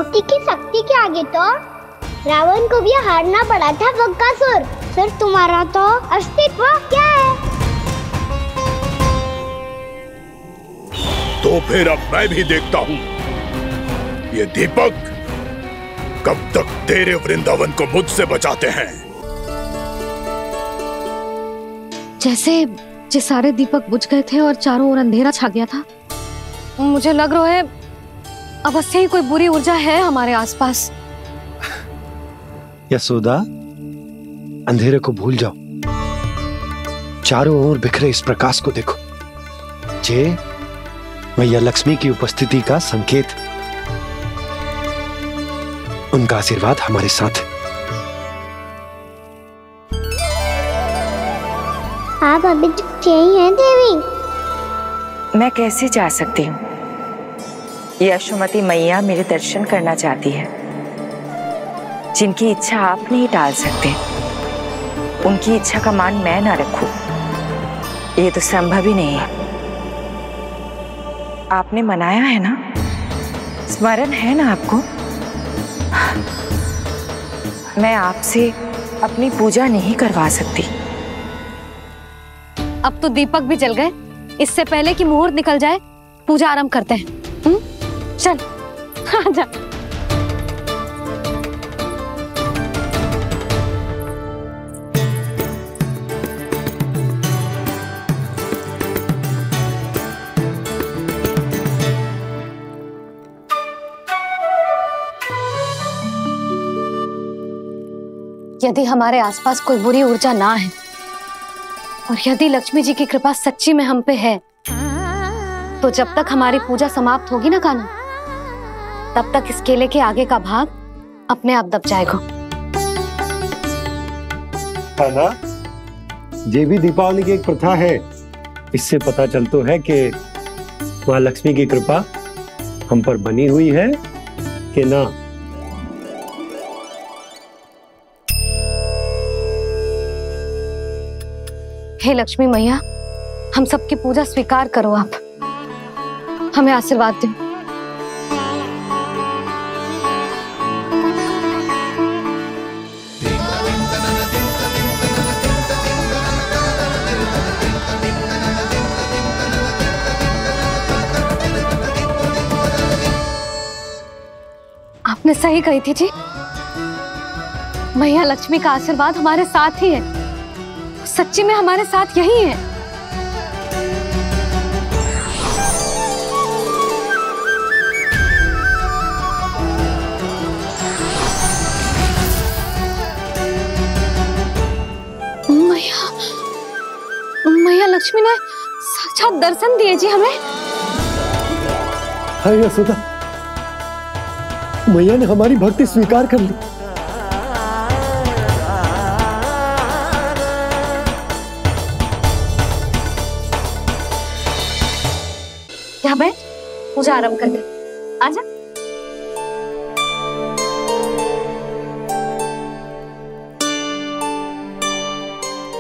सरस्वती की शक्ति के आगे तो रावण को भी हारना पड़ा था बकासुर। फिर तुम्हारा तो अस्तित्व क्या है? तो फिर अब मैं भी देखता हूँ ये दीपक कब तक तेरे वृंदावन को मुझसे बचाते हैं। जैसे सारे दीपक बुझ गए थे और चारों ओर अंधेरा छा गया था, मुझे लग रहा है अवश्य ही कोई बुरी ऊर्जा है हमारे आसपास। यशोदा, अंधेरे को भूल जाओ, चारों ओर बिखरे इस प्रकाश को देखो। जे मैया लक्ष्मी की उपस्थिति का संकेत, उनका आशीर्वाद हमारे साथ। आप अभी तक यही हैं देवी? मैं कैसे जा सकती हूँ? यशोमती मैया मेरे दर्शन करना चाहती है। जिनकी इच्छा आप नहीं टाल सकते, उनकी इच्छा का मान मैं ना रखूं, ये तो संभव ही नहीं है। आपने मनाया है ना, स्मरण है ना आपको? मैं आपसे अपनी पूजा नहीं करवा सकती। अब तो दीपक भी जल गए, इससे पहले कि मुहूर्त निकल जाए पूजा आरंभ करते हैं। चल आजा। यदि हमारे आसपास कोई बुरी ऊर्जा ना है और यदि लक्ष्मी जी की कृपा सच्ची में हम पे है, तो जब तक हमारी पूजा समाप्त होगी ना कान्हा, तब तक इस केले के आगे का भाग अपने आप दब जाएगा। कान्हा, ये भी दीपावली की एक प्रथा है। इससे पता चलता है कि माँ लक्ष्मी की कृपा हम पर बनी हुई है कि ना। हे लक्ष्मी मैया, हम सबकी पूजा स्वीकार करो, आप हमें आशीर्वाद दो। आपने सही कही थी जी, मैया लक्ष्मी का आशीर्वाद हमारे साथ ही है, सच्ची में हमारे साथ यही है। मैया लक्ष्मी ने साक्षात दर्शन दिए जी हमें। हाय यशोदा, मैया ने हमारी भक्ति स्वीकार कर ली। यहाँ बैठ, पूजा आरंभ कर दे। आजा।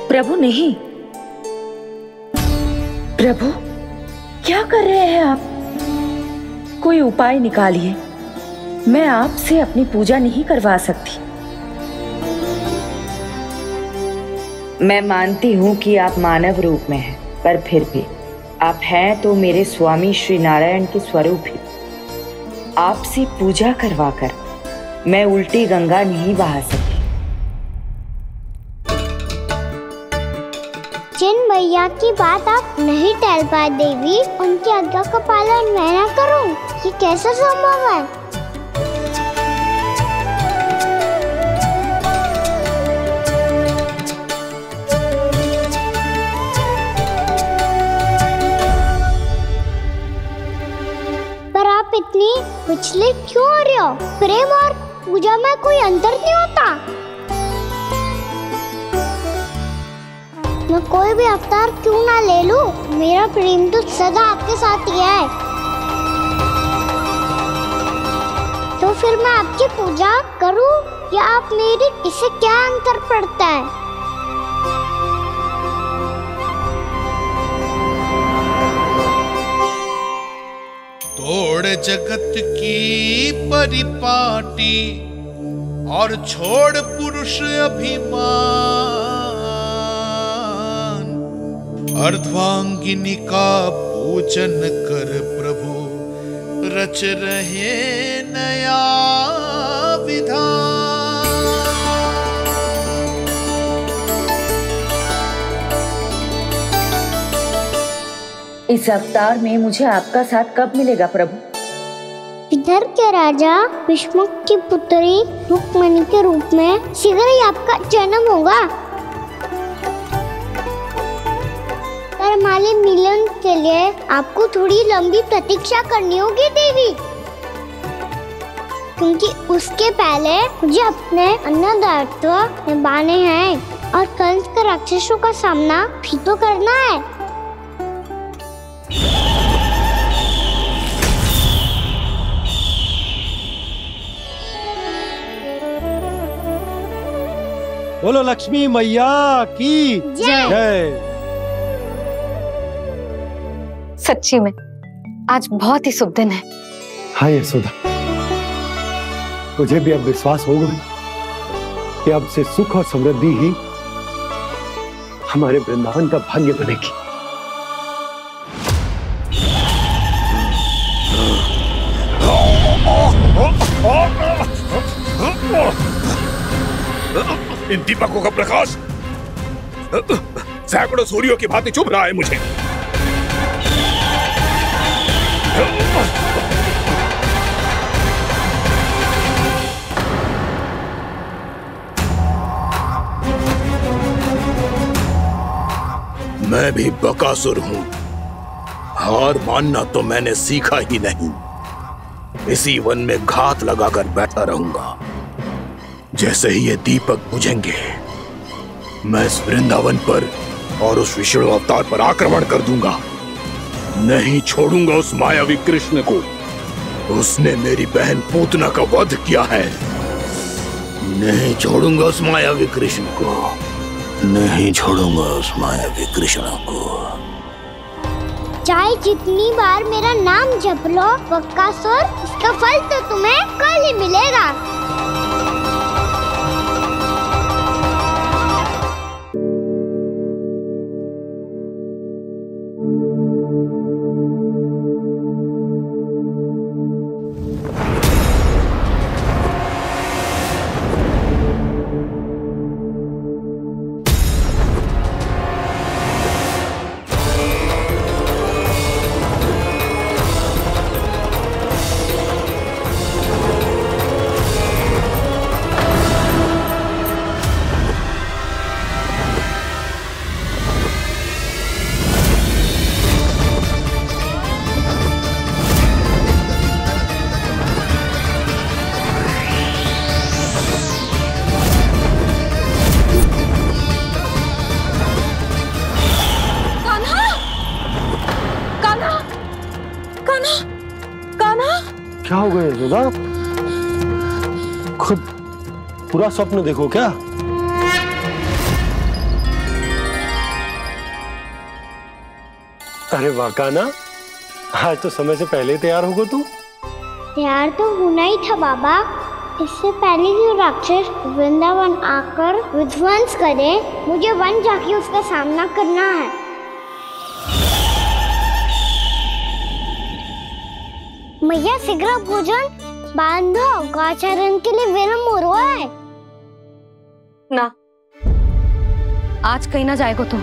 प्रभु नहीं, प्रभु क्या कर रहे हैं आप? कोई उपाय निकालिए, मैं आपसे अपनी पूजा नहीं करवा सकती। मैं मानती हूँ कि आप मानव रूप में हैं, पर फिर भी आप हैं तो मेरे स्वामी श्री नारायण के स्वरूप ही। आपसे पूजा करवाकर मैं उल्टी गंगा नहीं बहा सकती। जिन भैया की बात आप नहीं टाल पाए देवी, उनकी आज्ञा का पालन मैं ना करूं, ये कैसे संभव है? पर आप इतनी विचलित क्यों हो रहे हो? प्रेम और पूजा में कोई अंतर नहीं होता। मैं कोई भी अवतार क्यों ना ले लूं, मेरा प्रेम तो सदा आपके साथ ही है। तो फिर मैं आपकी पूजा करूं या आप मेरी, इससे क्या अंतर पड़ता है? तोड़ जगत की परिपाटी और छोड़ पुरुष अभिमान, अर्धांगिनी का पूजन कर प्रभु रच रहे नया विधान। इस अवतार में मुझे आपका साथ कब मिलेगा प्रभु? इधर के राजा भीष्मक की पुत्री रुक्मणी के रूप में शीघ्र ही आपका जन्म होगा। पर हमारे मिलन के लिए आपको थोड़ी लंबी प्रतीक्षा करनी होगी देवी, क्योंकि उसके पहले मुझे अपने अन्य दायित्व निभाने हैं और कंस के राक्षसों का सामना भी तो करना है। बोलो लक्ष्मी मैया की जय। सच्ची में आज बहुत ही शुभ दिन है। हाँ यशोदा, मुझे भी अब विश्वास हो गया कि अब से सुख और समृद्धि ही हमारे वृंदावन का भाग्य बनेगी। इन दीपकों का प्रकाश सैकड़ों सूर्यों की भांति चुभ रहा है मुझे। मैं भी बकासुर हूं, हार मानना तो मैंने सीखा ही नहीं। इसी वन में घात लगाकर बैठा रहूंगा। जैसे ही ये दीपक बुझेंगे मैं इस वृंदावन पर और उस विष्णु अवतार पर आक्रमण कर दूंगा। नहीं छोड़ूंगा उस मायावी कृष्ण को। उसने मेरी बहन पूतना का वध किया है। नहीं छोड़ूंगा उस मायावी कृष्ण को। नहीं छोड़ूंगा उस मायावी कृष्ण को। चाहे जितनी बार मेरा नाम जप लो बकासुर, इसका फल तो तुम्हें कल ही मिलेगा। क्या हो गया यशोदा? खुद पूरा स्वप्न देखो क्या? अरे वाह कान्हा, आज तो समय से पहले तैयार होगा तू। तैयार तो होना ही था बाबा। इससे पहले कि राक्षस वृंदावन आकर विध्वंस करे, मुझे वन जाके उसका सामना करना है। मैया शीघ्र भोजन बांधो, गौचरण के लिए विलंब हो रहा है। ना, आज कहीं ना जाएगा तू।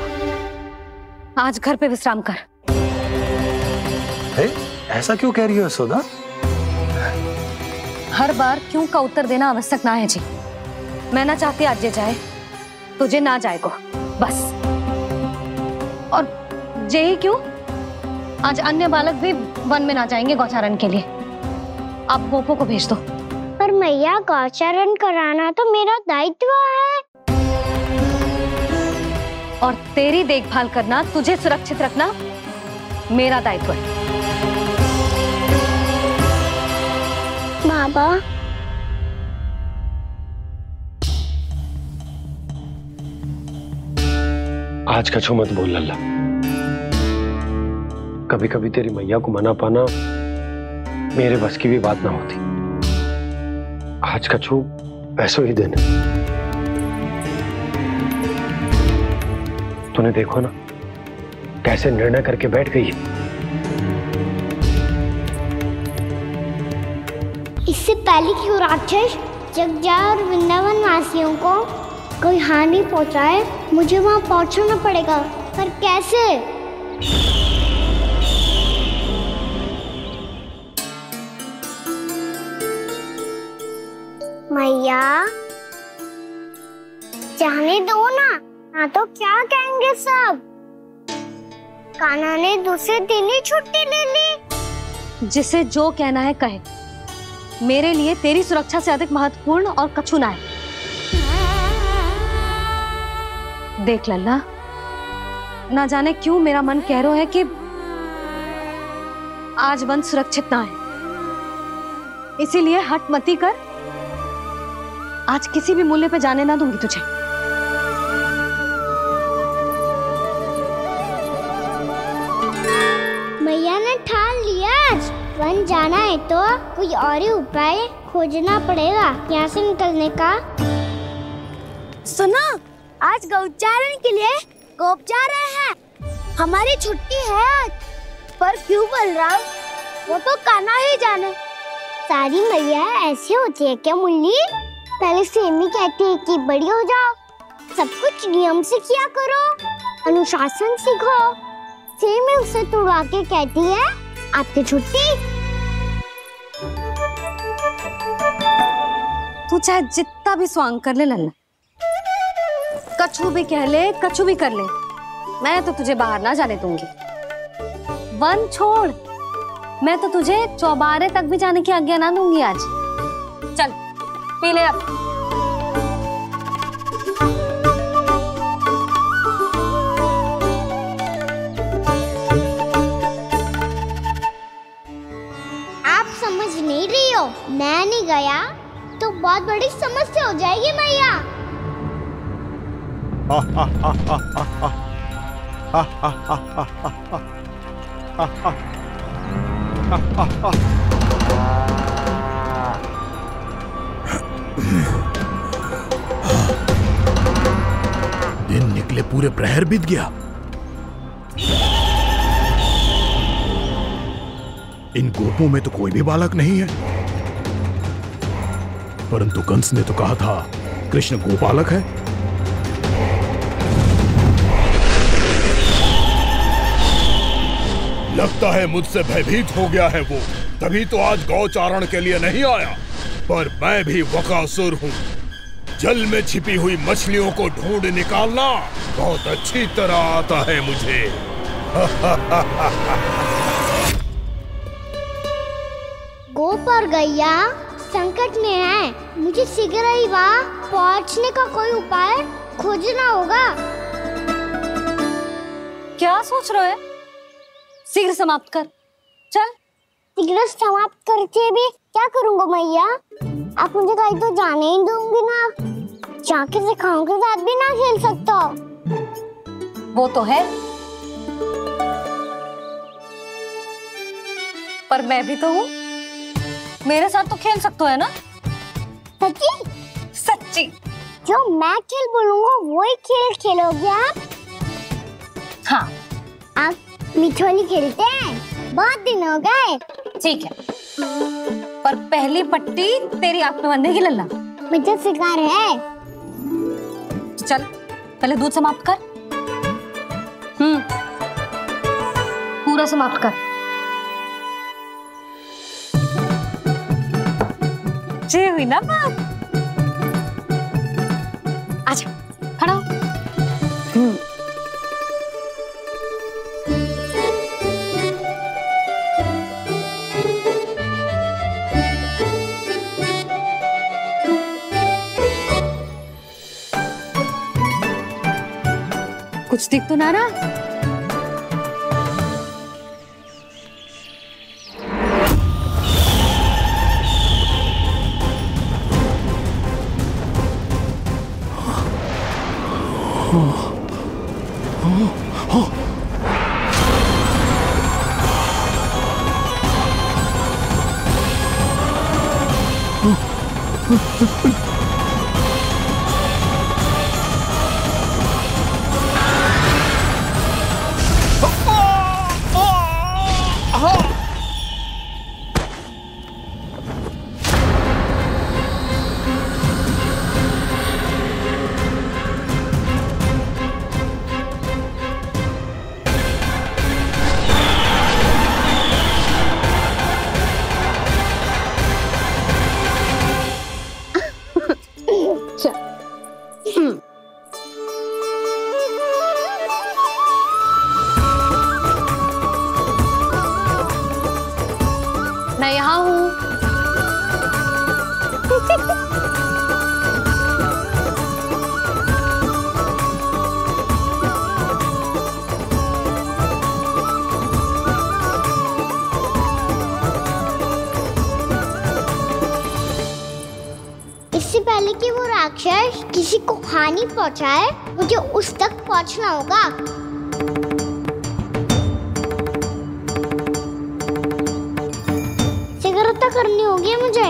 आज घर पे विश्राम कर। ऐसा क्यों कह रही हो यशोदा? हर बार क्यों का उत्तर देना आवश्यक ना है जी। मैं ना चाहती आज ये जाए, तुझे ना जाएगा बस। और यही क्यों, आज अन्य बालक भी वन में ना जाएंगे गौचारण के लिए। आप गोपो को भेज दो। पर मैया गौचारण कराना तो मेरा दायित्व है। और तेरी देखभाल करना, तुझे सुरक्षित रखना मेरा दायित्व है। बाबा, आज कछू मत बोल लल्ला। कभी कभी तेरी मैया को मना पाना मेरे बस की भी बात ना होती। आज का छू ऐसो ही दिन है। तूने देखो ना कैसे निर्णय करके बैठ गई है। इससे पहले कि वो राक्षस जगजा और वृंदावन वासियों को कोई हानि पहुंचाए, मुझे वहां पहुंचना पड़ेगा। पर कैसे? मैया जाने दो ना तो क्या कहेंगे सब। कान्हा ने दूसरे दिन ही छुट्टी ले ली। जिसे जो कहना है कहे, मेरे लिए तेरी सुरक्षा से अधिक महत्वपूर्ण और कछु ना है। देख लल्ला, ना जाने क्यों मेरा मन कह रहा है कि आज वन सुरक्षित ना है, इसीलिए हट मती कर। आज किसी भी मूल्य पे जाने ना दूंगी तुझे। मैया ने ठान लिया, आज वन जाना है तो कोई और ही उपाय खोजना पड़ेगा यहाँ से निकलने का। सुनो, आज गौचारण के लिए गोप जा रहे हैं। हमारी छुट्टी है आज। पर क्यों बलराम? वो तो कान्हा ही जाने। सारी मैया ऐसी होती है क्या मुल्ली? पहले सेमी कहती है कि बड़ी हो जाओ, सब कुछ नियम से किया करो, अनुशासन सीखो। सेमी उसे तुड़वा के कहती है आपकी छुट्टी। तू चाहे जितना भी स्वांग कर ले लल्ला, कछु भी कह ले, कछु भी कर ले, मैं तो तुझे बाहर ना जाने दूंगी। वन छोड़, मैं तो तुझे चौबारे तक भी जाने की आज्ञा ना दूंगी आज। चल पी ले अब। आप समझ नहीं रही हो, मैं नहीं गया तो बहुत बड़ी समस्या हो जाएगी मैया। दिन निकले पूरे प्रहर बीत गया। इन गोपों में तो कोई भी बालक नहीं है, परंतु कंस ने तो कहा था कृष्ण गोपालक है। लगता है मुझसे भयभीत हो गया है वो, तभी तो आज गौचारण के लिए नहीं आया। पर मैं भी वकासुर हूँ, जल में छिपी हुई मछलियों को ढूंढ निकालना बहुत अच्छी तरह आता है मुझे। गोप और गैया संकट में है, मुझे शीघ्र ही वहाँ पहुँचने का कोई उपाय खोजना होगा। क्या सोच रहे हो? शीघ्र समाप्त कर, चल। शीघ्र समाप्त करके भी क्या करूँगा मैया? आप मुझे कहीं तो जाने ही दूंगी ना, जाके सिखाओं के साथ भी ना खेल सकता। वो तो है, पर मैं भी तो हूँ, मेरे साथ तो खेल सकते हो है ना? सच्ची? सच्ची। जो मैं खेल बोलूँगा वही खेल खेलोगे आप? हाँ। आप मिठोली खेलते हैं? बहुत दिन हो गए। ठीक है, पर पहली पट्टी तेरी आंख में बंधेगी लल्ला। मुझे शिकार है। चल पहले दूध समाप्त कर। पूरा समाप्त कर। जी हुई ना बात? आजा, खड़ा हो। कुछ दिख तो ना रहा? मैं यहाँ हूँ। इससे पहले कि वो राक्षस किसी को हानि पहुंचाए, मुझे उस तक पहुंचना होगा। सिगरेट करनी होगी मुझे।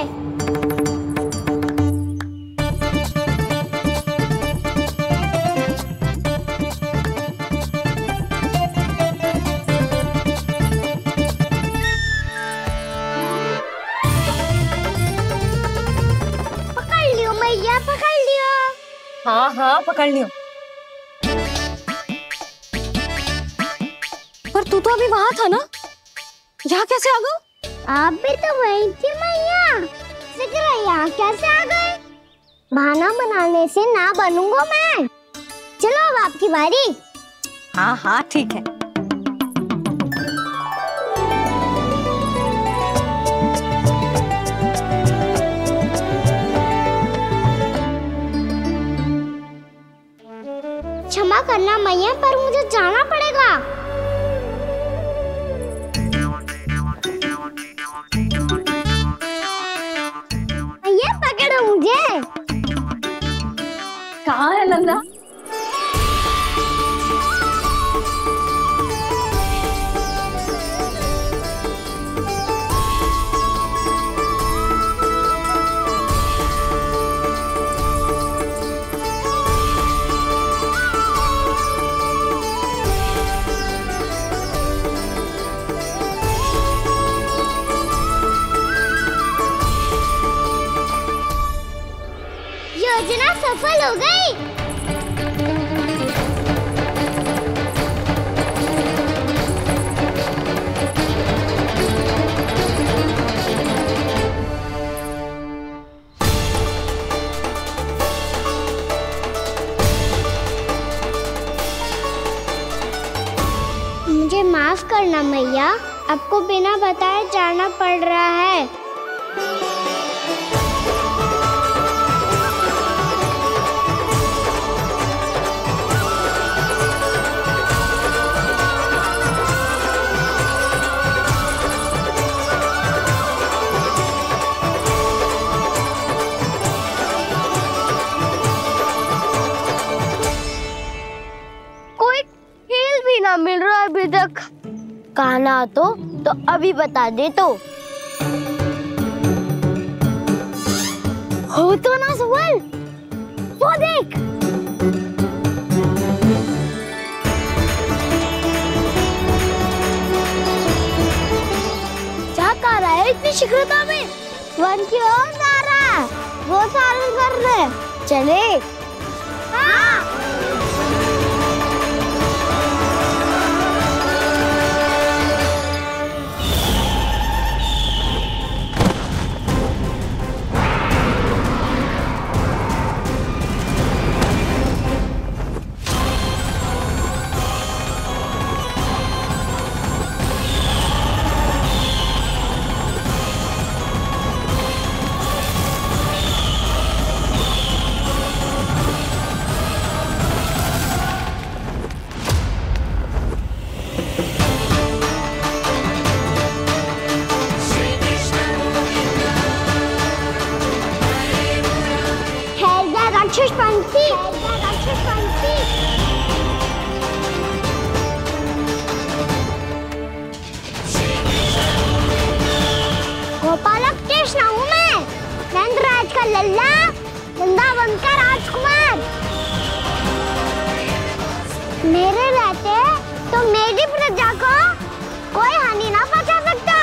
पकड़ लियो मैया, पकड़ लियो। हाँ हाँ पकड़ लियो। पर तू तो अभी वहां था ना, यहाँ कैसे आ गया? आप भी तो वही थी मैया, सिकरा यहाँ कैसे आ गए? बहाना बनाने से ना बनूंगा मैं। चलो अब आपकी बारी। हाँ हाँ ठीक है। क्षमा करना मैया, पर मुझे जाना पड़ेगा। मैया पकड़ो मुझे। कहाँ है नंदा? योजना सफल हो गई। मुझे माफ करना मैया, आपको बिना बताए जाना पड़ रहा है। कोई खेल भी ना मिल रहा अभी तक। कहना तो अभी बता दे तो। हो तो ना सवाल, वो देख। क्या कर रहा है इतनी शीघ्रता में? वन की ओर जा रहा है, वो सारे कर रहे। चले। हाँ। राक्षस पंछी, राक्षस पंछी। गोपालक कृष्ण हूँ मैं, नंदराज का लल्ला, गंदा बनकर राजकुमार। मेरे रहते तो मेरी प्रजा को कोई हानि ना पहुंचा सकता।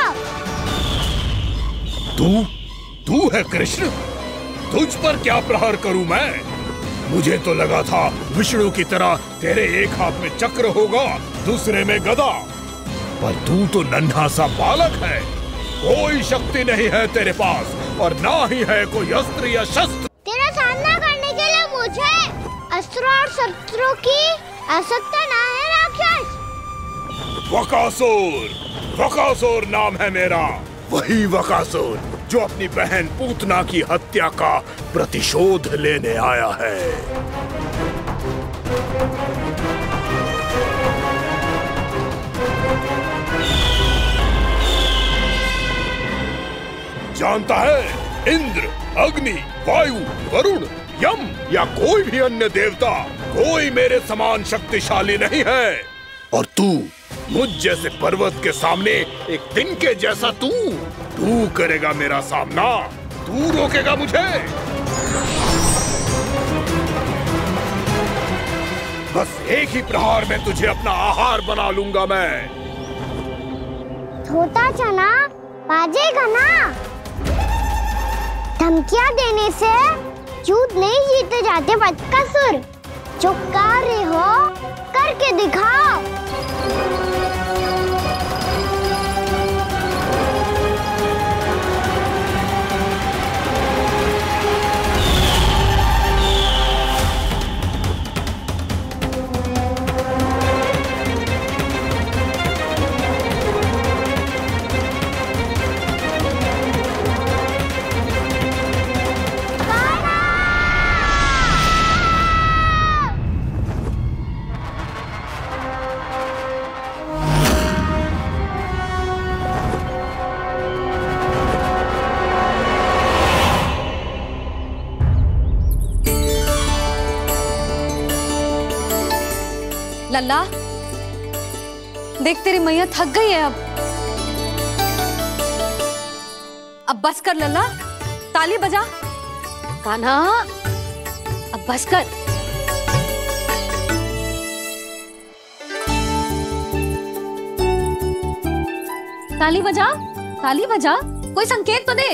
तू है कृष्ण? तुझ पर क्या प्रहार करूं मैं? मुझे तो लगा था विष्णु की तरह तेरे एक हाथ में चक्र होगा, दूसरे में गदा, पर तू तो नन्हा सा बालक है। कोई शक्ति नहीं है तेरे पास और ना ही है कोई अस्त्र या शस्त्र। तेरा सामना करने के लिए मुझे अस्त्रों और शस्त्रों की आवश्यकता ना है राक्षस। वकासुर नाम है मेरा, वही वकासुर जो अपनी बहन पूतना की हत्या का प्रतिशोध लेने आया है। जानता है, इंद्र, अग्नि, वायु, वरुण, यम या कोई भी अन्य देवता कोई मेरे समान शक्तिशाली नहीं है। और तू मुझ जैसे पर्वत के सामने एक तिनके जैसा तू करेगा मेरा सामना? तू रोकेगा मुझे? बस एक ही प्रहार में तुझे अपना आहार बना लूंगा मैं। छोटा चना बाजेगा ना। धमकियां देने से युद्ध नहीं जीते जाते बदकसूर। जो कार्य हो करके दिखाओ। लल्ला, देख तेरी मैया थक गई है अब बस कर लल्ला, ताली बजा। कान्हा, अब बस कर। ताली बजा, ताली बजा, कोई संकेत तो दे।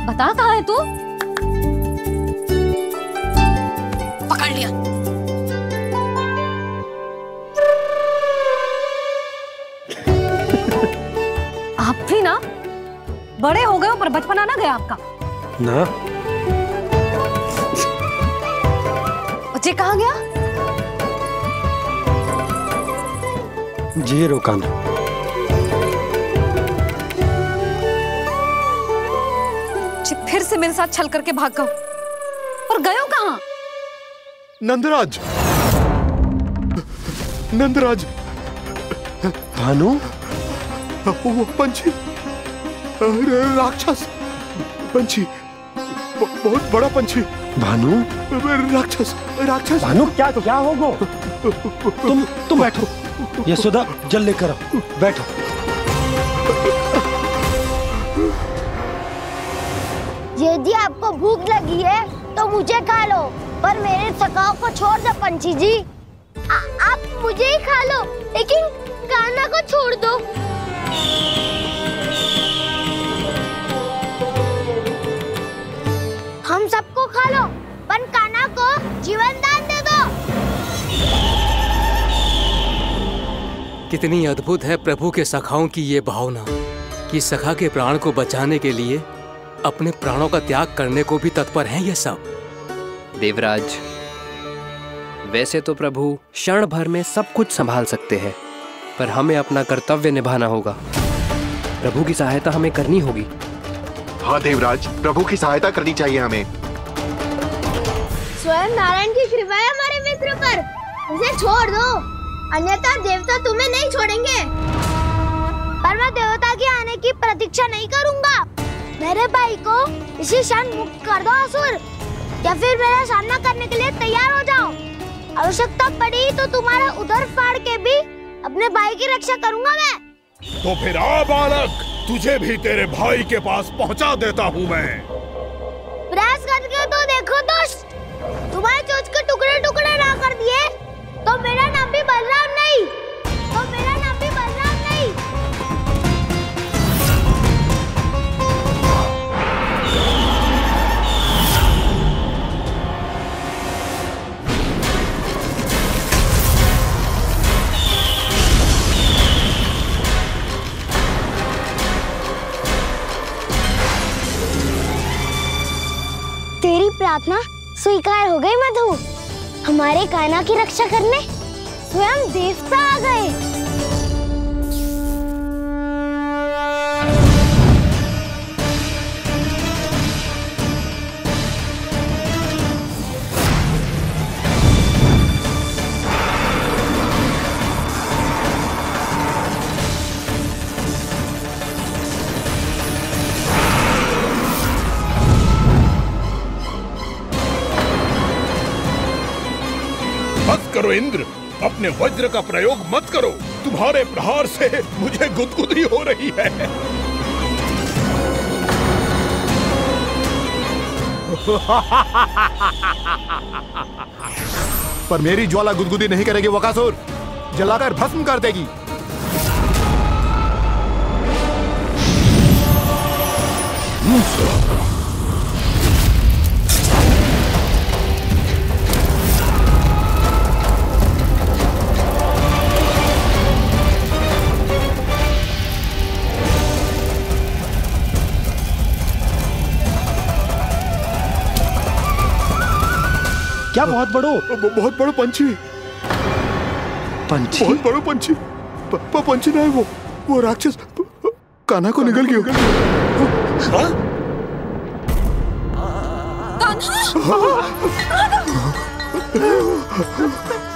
बता कहाँ है तू? पकड़ लिया। आप भी ना बड़े हो गए हो पर बचपना ना गया आपका ना। बच्चे कहाँ गया? जी रोकाना। फिर से मेरे साथ छल करके भाग गए और गए हो कहाँ? नंदराज, नंदराज। भानु, वो पंछी, राक्षस पंछी, बहुत बड़ा पंछी। भानु, राक्षस, राक्षस। भानु, क्या होगा? तुम बैठो। यशोदा, जल लेकर आओ। बैठो। यदि आपको भूख लगी है तो मुझे खा लो, पर मेरे सखाओं को छोड़ दो पंछी जी। आप मुझे ही खा लो, लेकिन कान्हा को छोड़ दो। हम सबको खा लो, पर कान्हा को जीवन दान दे दो। कितनी अद्भुत है प्रभु के सखाओं की ये भावना कि सखा के प्राण को बचाने के लिए अपने प्राणों का त्याग करने को भी तत्पर हैं ये सब। देवराज, वैसे तो प्रभु क्षण भर में सब कुछ संभाल सकते हैं, पर हमें अपना कर्तव्य निभाना होगा। प्रभु की सहायता हमें करनी होगी। हाँ देवराज, प्रभु की सहायता करनी चाहिए हमें। स्वयं नारायण की कृपा है हमारे मित्र पर, उसे छोड़ दो, अन्यथा देवता तुम्हें नहीं छोड़ेंगे। पर मैं देवता के आने की प्रतीक्षा नहीं करूंगा। मेरे भाई को इसी क्षण मुक्त कर दो असुर, या फिर मेरा सामना करने के लिए तैयार हो जाओ। आवश्यकता पड़ी तो तुम्हारा उदर फाड़ के भी अपने भाई की रक्षा करूंगा मैं। तो फिर आ बालक, तुझे भी तेरे भाई के पास पहुंचा देता हूँ मैं। प्रयास कर दुष्ट, तुम्हारे चोंच के टुकड़े टुकड़े ना कर दिए तो मेरा नाम भी बलराम नहीं, तो मेरा नाम भी बलराम नहीं। तेरी प्रार्थना स्वीकार हो गई मधु। हमारे कान्हा की रक्षा करने स्वयं देवता आ गए। मत करो इंद्र, अपने वज्र का प्रयोग मत करो। तुम्हारे प्रहार से मुझे गुदगुदी हो रही है। पर मेरी ज्वाला गुदगुदी नहीं करेगी बकासुर, जलाकर भस्म कर देगी। क्या बहुत बहुत बड़ो पंछी, पंछी? बहुत बड़ो पंछी। पंछी ना है वो राक्षस कान्हा को निगल गया।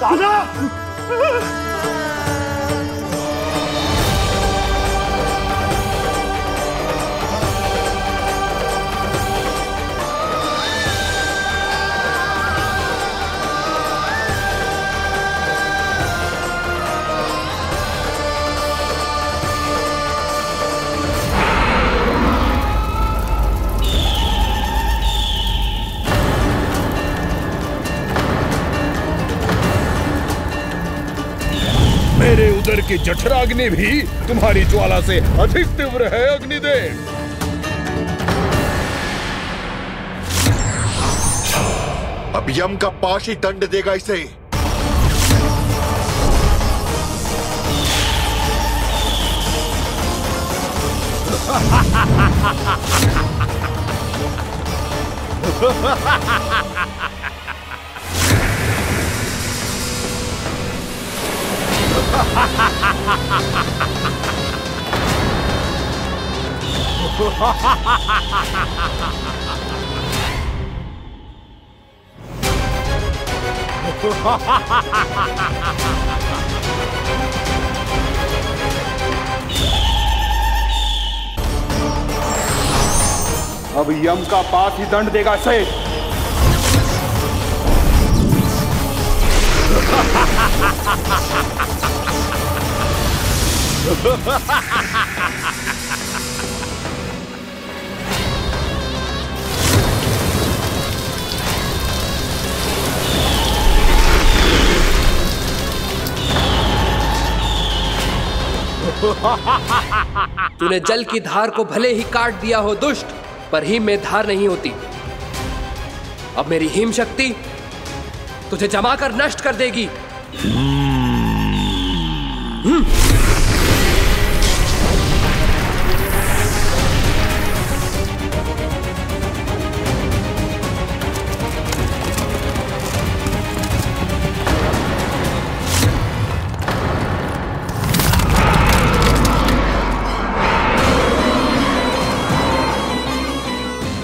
कान्हा! मेरे उदर की जठराग्नि भी तुम्हारी ज्वाला से अधिक तीव्र है अग्निदेव। अब यम का पाश ही दंड देगा इसे। अब यम का पास ही दंड देगा इसे। तूने जल की धार को भले ही काट दिया हो दुष्ट, पर हिम में धार नहीं होती। अब मेरी हिम शक्ति तुझे जमाकर नष्ट कर देगी।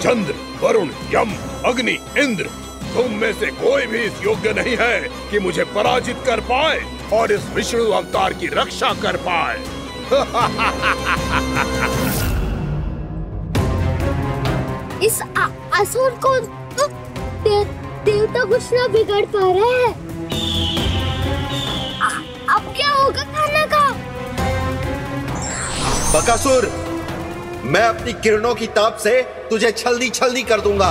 चंद्र, वरुण, यम, अग्नि, इंद्र, तुम में से कोई भी इस योग्य नहीं है कि मुझे पराजित कर पाए और इस विष्णु अवतार की रक्षा कर पाए। इस असुर को तो देवता कुछ ना बिगाड़ पा रहे हैं। अब क्या होगा कान्हा का? बकासुर, मैं अपनी किरणों की ताप से तुझे छलनी छलनी कर दूंगा।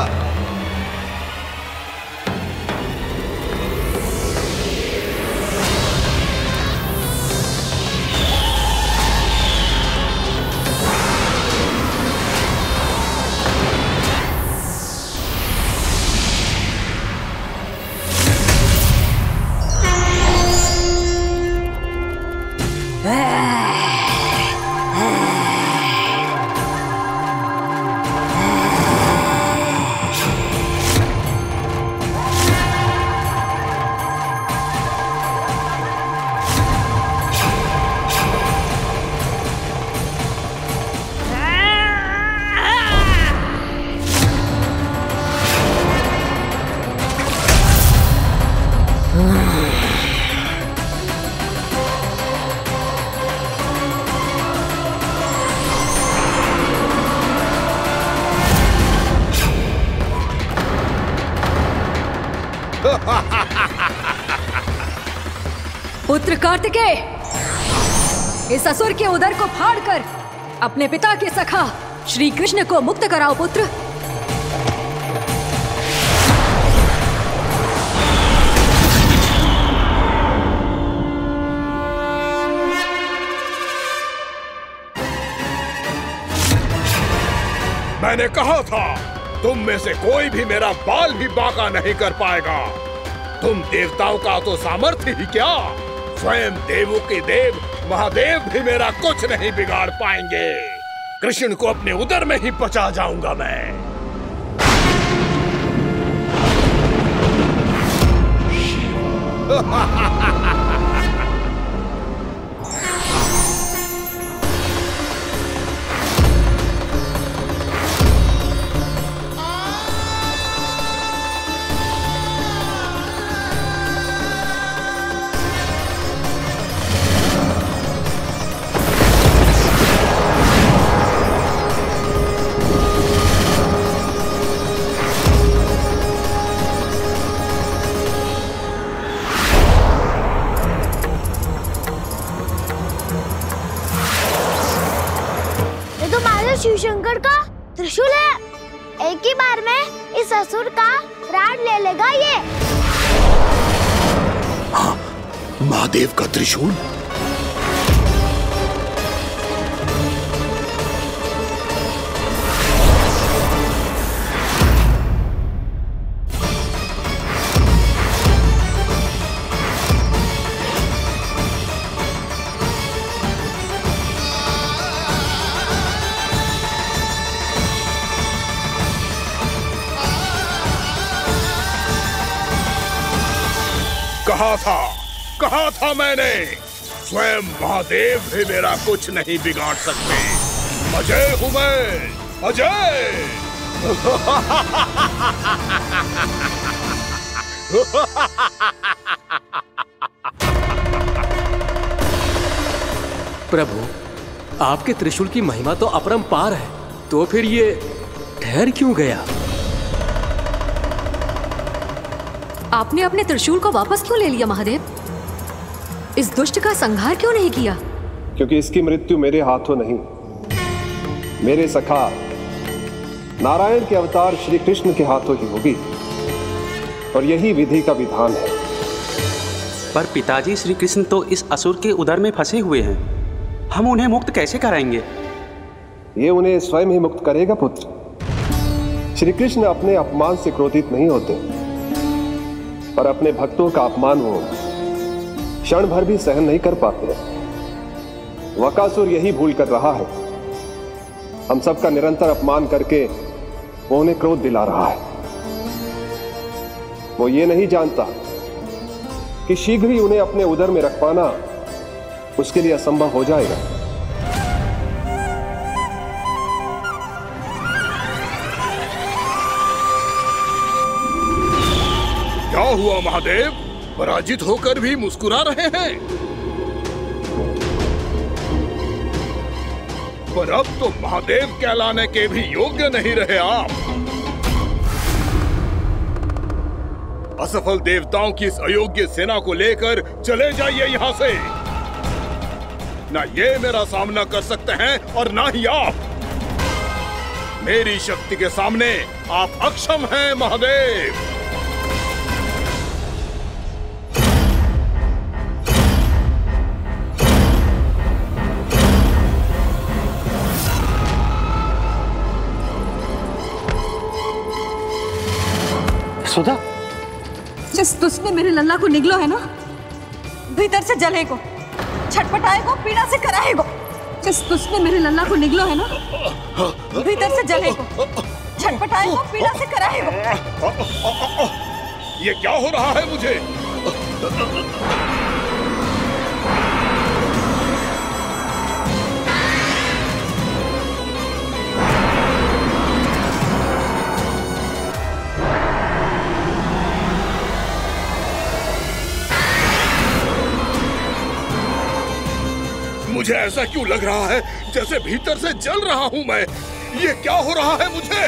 पुत्र कार्तिकेय, इस असुर के उदर को फाड़कर अपने पिता के सखा श्री कृष्ण को मुक्त कराओ पुत्र। मैंने कहा था तुम में से कोई भी मेरा बाल भी बांका नहीं कर पाएगा। तुम देवताओं का तो सामर्थ्य ही क्या, स्वयं देवों के देव महादेव भी मेरा कुछ नहीं बिगाड़ पाएंगे। कृष्ण को अपने उदर में ही पचा जाऊंगा मैं। शिव शंकर का त्रिशूल है। एक ही बार में इस असुर का प्राण ले लेगा ये। हाँ, महादेव का त्रिशूल। कहा था मैंने, स्वयं महादेव भी मेरा कुछ नहीं बिगाड़ सकते। अजय हूं मैं, अजय। प्रभु, आपके त्रिशूल की महिमा तो अपरंपार है, तो फिर ये ठहर क्यों गया? आपने अपने त्रिशूल को वापस क्यों ले लिया महादेव? इस दुष्ट का संहार क्यों नहीं किया? क्योंकि इसकी मृत्यु मेरे हाथों नहीं, मेरे सखा नारायण के अवतार श्री कृष्ण के हाथों ही होगी, और यही विधि का विधान है। पर पिताजी, श्री कृष्ण तो इस असुर के उदर में फंसे हुए हैं, हम उन्हें मुक्त कैसे कराएंगे? ये उन्हें स्वयं ही मुक्त करेगा पुत्र। श्री कृष्ण अपने अपमान से क्रोधित नहीं होते, पर अपने भक्तों का अपमान वो क्षण भर भी सहन नहीं कर पाते। वकासुर यही भूल कर रहा है, हम सबका निरंतर अपमान करके वो उन्हें क्रोध दिला रहा है। वो ये नहीं जानता कि शीघ्र ही उन्हें अपने उदर में रख पाना उसके लिए असंभव हो जाएगा। क्या हुआ महादेव, पराजित होकर भी मुस्कुरा रहे हैं? पर अब तो महादेव कहलाने के भी योग्य नहीं रहे आप। असफल देवताओं की इस अयोग्य सेना को लेकर चले जाइए यहाँ से। ना ये मेरा सामना कर सकते हैं और ना ही आप। मेरी शक्ति के सामने आप अक्षम हैं महादेव। सुधा, जिस दुष्ट ने मेरे लल्ला को निगलो है ना, भीतर से जलेगो, छटपटाएगो, पीड़ा से कराएगो। जिस दुष्ट ने मेरे लल्ला को निगलो है ना, भीतर से जलेगो, छटपटाएगो, पीड़ा से कराएगो। ये क्या हो रहा है मुझे? मुझे ऐसा क्यों लग रहा है जैसे भीतर से जल रहा हूं मैं। ये क्या हो रहा है मुझे?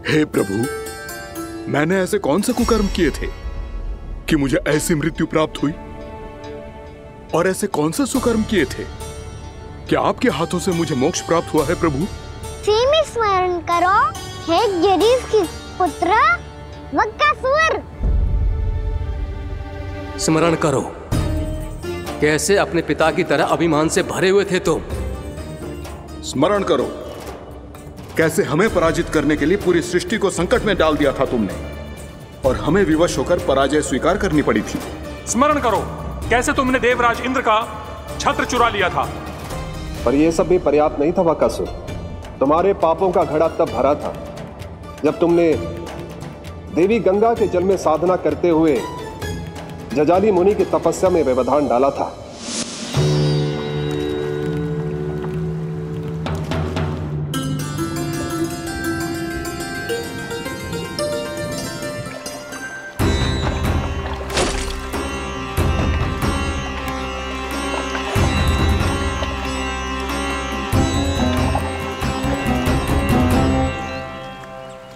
हे प्रभु, मैंने ऐसे कौन से कुकर्म किए थे कि मुझे ऐसी मृत्यु प्राप्त हुई? और ऐसे कौन से सुकर्म किए थे कि आपके हाथों से मुझे मोक्ष प्राप्त हुआ है प्रभु? स्मरण करो, हे गिरीश की पुत्र वक्कासुर। स्मरण करो, कैसे अपने पिता की तरह अभिमान से भरे हुए थे तुम। स्मरण करो, कैसे हमें पराजित करने के लिए पूरी सृष्टि को संकट में डाल दिया था तुमने, और हमें विवश होकर पराजय स्वीकार करनी पड़ी थी। स्मरण करो, कैसे तुमने देवराज इंद्र का छत्र चुरा लिया था। पर यह सब भी पर्याप्त नहीं था वक्कासुर। तुम्हारे पापों का घड़ा तब भरा था जब तुमने देवी गंगा के जल में साधना करते हुए जजाली मुनि की तपस्या में व्यवधान डाला था।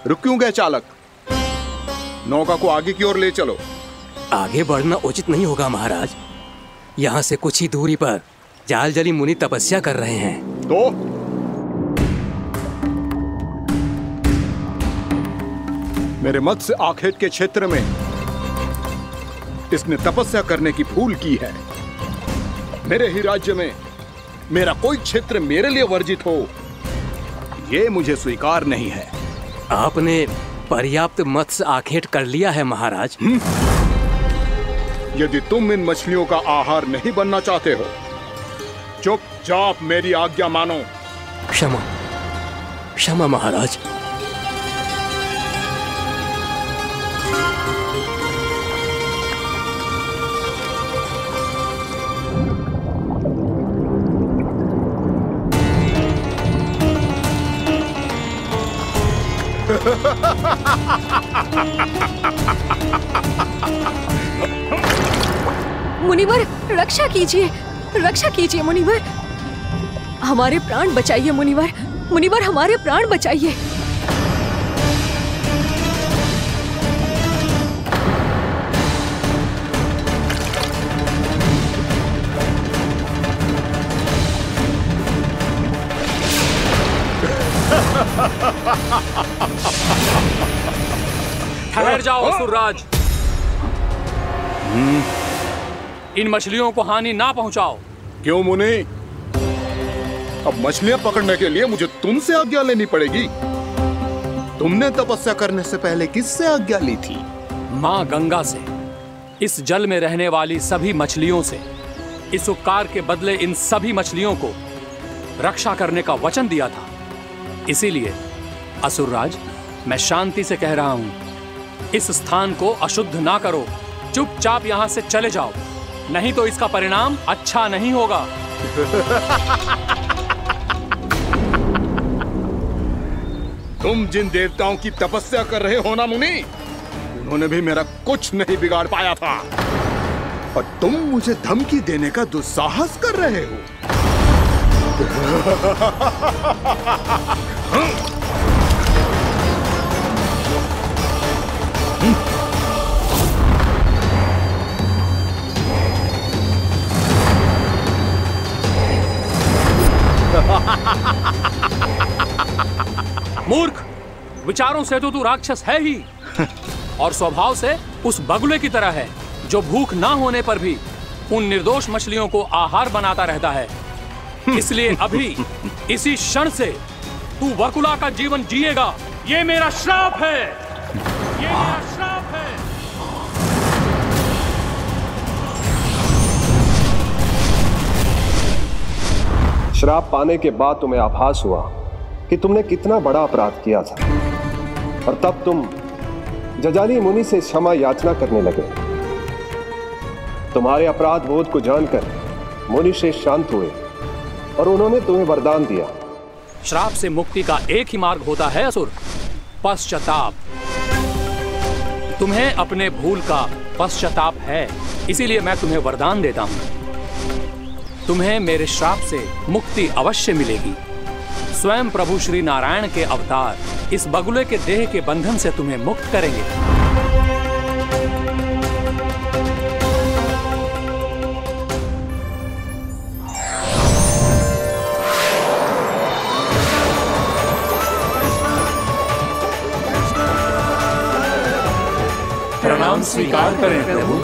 रुक क्यों गए चालक? नौका को आगे की ओर ले चलो। आगे बढ़ना उचित नहीं होगा महाराज। यहाँ से कुछ ही दूरी पर जालजली मुनि तपस्या कर रहे हैं। तो मेरे मत्स्य आखेट के क्षेत्र में इसने तपस्या करने की भूल की है। मेरे ही राज्य में मेरा कोई क्षेत्र मेरे लिए वर्जित हो, यह मुझे स्वीकार नहीं है। आपने पर्याप्त मत्स्य आखेट कर लिया है महाराज। यदि तुम इन मछलियों का आहार नहीं बनना चाहते हो, चुपचाप मेरी आज्ञा मानो। क्षमा, क्षमा महाराज। मुनिवर, रक्षा कीजिए, रक्षा कीजिए मुनिवर, हमारे प्राण बचाइए मुनिवर, मुनिवर हमारे प्राण बचाइए। ठहर जाओ असुरराज, इन मछलियों को हानि ना पहुंचाओ। क्यों मुनि? अब मछलियां पकड़ने के लिए मुझे तुमसे आज्ञा लेनी पड़ेगी। तुमने तपस्या करने से पहले किससे आज्ञा ली थी? मां गंगा से, इस जल में रहने वाली सभी मछलियों से। इस उपकार के बदले इन सभी मछलियों को रक्षा करने का वचन दिया था। इसीलिए असुरराज, मैं शांति से कह रहा हूं, इस स्थान को अशुद्ध ना करो। चुपचाप यहां से चले जाओ, नहीं तो इसका परिणाम अच्छा नहीं होगा। तुम जिन देवताओं की तपस्या कर रहे हो ना मुनि, उन्होंने भी मेरा कुछ नहीं बिगाड़ पाया था, और तुम मुझे धमकी देने का दुस्साहस कर रहे हो। मूर्ख, विचारों से तो तू राक्षस है ही, और स्वभाव से उस बगुले की तरह है जो भूख ना होने पर भी उन निर्दोष मछलियों को आहार बनाता रहता है। इसलिए अभी इसी क्षण से तू वकुला का जीवन जिएगा। ये मेरा श्राप है, ये मेरा श्राप है। श्राप पाने के बाद तुम्हें आभास हुआ कि तुमने कितना बड़ा अपराध किया था, और तब तुम जजाली मुनि से क्षमा याचना करने लगे। तुम्हारे अपराध बोध को जानकर मुनि श्रेष्ठ शांत हुए और उन्होंने तुम्हें वरदान दिया। श्राप से मुक्ति का एक ही मार्ग होता है असुर, पश्चाताप। तुम्हें अपने भूल का पश्चाताप है, इसीलिए मैं तुम्हें वरदान देता हूं। तुम्हें मेरे श्राप से मुक्ति अवश्य मिलेगी। स्वयं प्रभु श्री नारायण के अवतार इस बगुले के देह के बंधन से तुम्हें मुक्त करेंगे। प्रणाम स्वीकार करें प्रभु।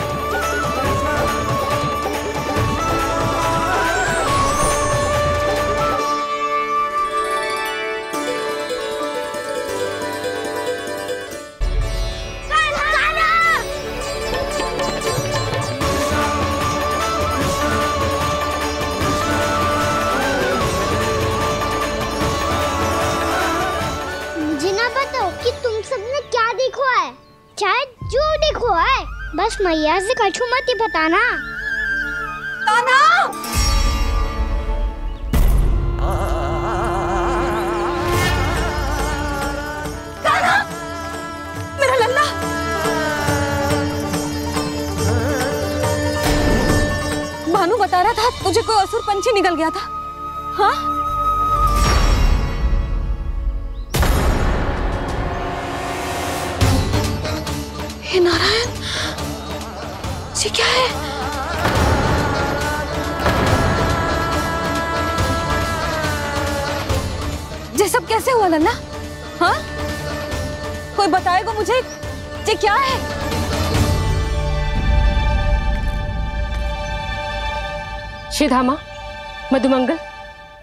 मुझे ना बताओ कि तुम सबने क्या देखा है, शायद जो देखो है, बस मैया से कछु मत ही बताना। कान्हा! कान्हा! मेरा लल्ला! भानु बता रहा था तुझे कोई असुर पंछी निकल गया था। हाँ? हे नारायण, ये क्या है? ये सब कैसे हुआ लल्ला? हाँ? कोई बताएगा मुझे ये क्या है? श्रीधामा, मधुमंगल,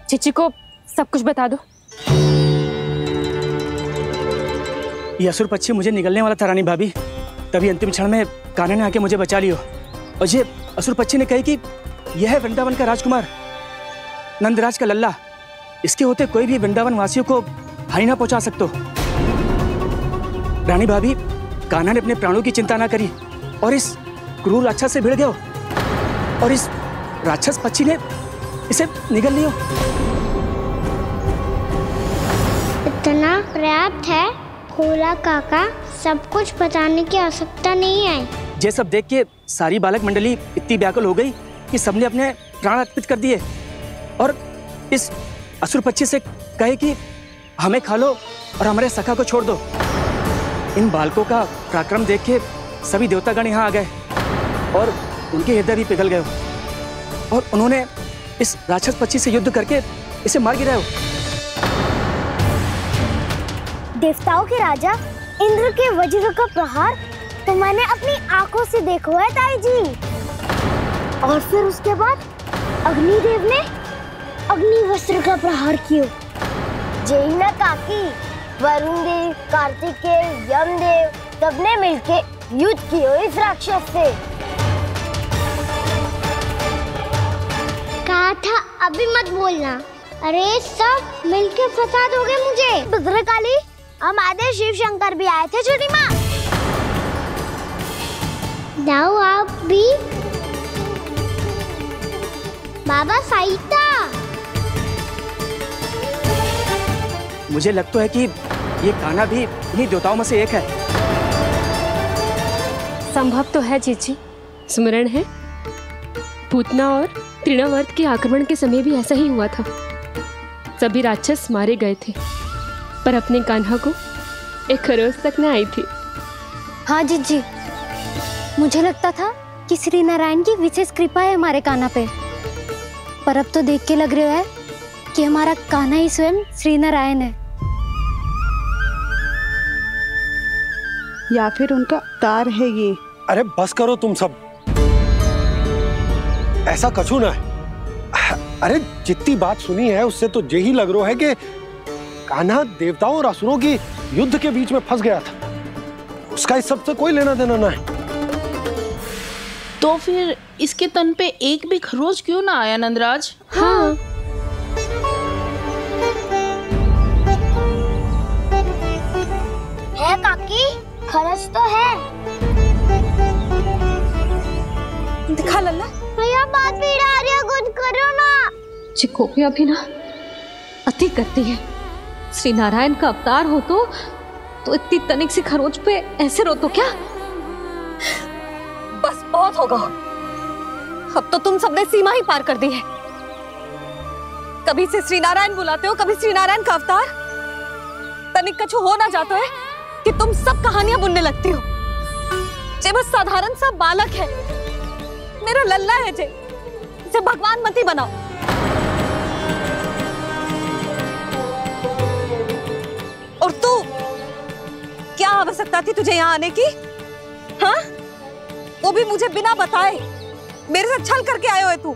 चिची को सब कुछ बता दो। ये असुर पक्षी मुझे निगलने वाला था रानी भाभी, तभी अंतिम क्षण में कान्हा ने आके मुझे बचा लियो। और ये असुर पक्षी ने कही कि यह है वृंदावन का राजकुमार, नंदराज का लल्ला। इसके होते कोई भी वृंदावन वासियों को हानि ना पहुंचा सकते। रानी भाभी, कान्हा ने अपने प्राणों की चिंता ना करी और इस क्रूर राक्षस से भिड़ गयो और इस राक्षस पक्षी ने इसे निगल लियो। इतना पर्याप्त है भोला काका, सब कुछ बताने की आवश्यकता नहीं है। ये सब देख के सारी बालक मंडली इतनी व्याकुल हो गई कि सबने अपने प्राण अर्पित कर दिए और इस असुर पक्षी से कहे कि हमें खा लो और हमारे सखा को छोड़ दो। इन बालकों का पराक्रम देख के सभी देवतागण यहाँ आ गए और उनके हृदय भी पिघल गए और उन्होंने इस राक्षस पक्षी से युद्ध करके इसे मार गिराया। देवताओं के राजा इंद्र के वज्र का प्रहार तो मैंने अपनी आंखों से देखा है ताई जी। और फिर उसके बाद अग्निदेव ने अग्निवस्त्र का प्रहार किया। जय ना काकी, वरुण देव, कार्तिकेय, यमदेव सबने मिलके युद्ध किया इस राक्षस से। कहा था अभी मत बोलना। अरे सब मिलके फंसा दोगे मुझे। भद्रकाली, हमारे शिव शंकर भी आए थे छोटी माँ। जाओ आप भी। बाबा साईता, मुझे लगता है कि ये कान्हा भी इन्हीं देवताओं में से एक है। संभव तो है चीची। स्मरण है, पूतना और तृणावर्त के आक्रमण के समय भी ऐसा ही हुआ था। सभी राक्षस मारे गए थे पर अपने कान्हा को एक खरोच तक न आई थी। हाँ जीजी, मुझे लगता था कि श्री नारायण की विशेष कृपा है हमारे कान्हा पे, पर अब तो देख के लग रहा है कि हमारा कान्हा ही स्वयं श्री नारायण है। या फिर उनका अवतार है ये। अरे बस करो तुम सब, ऐसा कछु ना है। अरे जितनी बात सुनी है उससे तो यही लग रहा है कि कान्हा देवताओं और असुरों की युद्ध के बीच में फंस गया था। उसका इस सब से कोई लेना देना ना है। तो फिर इसके तन पे एक भी खरोच क्यों ना आया नंदराज? हाँ, है काकी, खरच तो है। दिखा लल्ला। भैया बात पीड़ा आ रही है, कुछ करो ना। चिकोपिया भी ना अति करती है। श्री नारायण का अवतार हो तो इतनी तनिक सी खरोच पे ऐसे रो तो क्या? बस बहुत होगा। अब तो तुम सबने सीमा ही पार कर दी है। कभी से श्री नारायण बुलाते हो, कभी श्री नारायण का अवतार। तनिक कछु हो ना जाता है कि तुम सब कहानियां बुनने लगती हो। जे बस साधारण सा बालक है, मेरा लल्ला है जे, इसे भगवान मत ही बनाओ। और तू, क्या आवश्यकता थी तुझे यहाँ आने की? हाँ, वो भी मुझे बिना बताए मेरे से छल करके आयो है तू।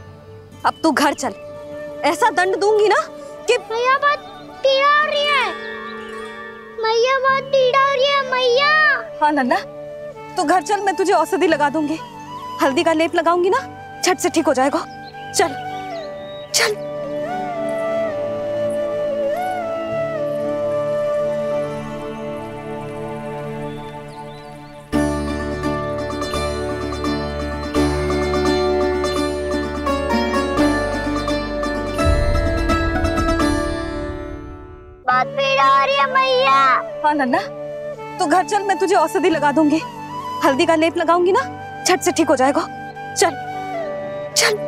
अब तू घर चल, ऐसा दंड दूंगी ना कि मैया बहुत पीड़ा हो रही है, मैया बहुत पीड़ा हो रही है मैया। हाँ नन्ना, तू घर चल, मैं तुझे औषधि लगा दूंगी, हल्दी का लेप लगाऊंगी ना, झट से ठीक हो जाएगा। चल चल। बहुत पीड़ा हो रही है मैया। हाँ नन्ना, तू घर चल, मैं तुझे औषधि लगा दूंगी, हल्दी का लेप लगाऊंगी ना, झट से ठीक हो जाएगा। चल चल।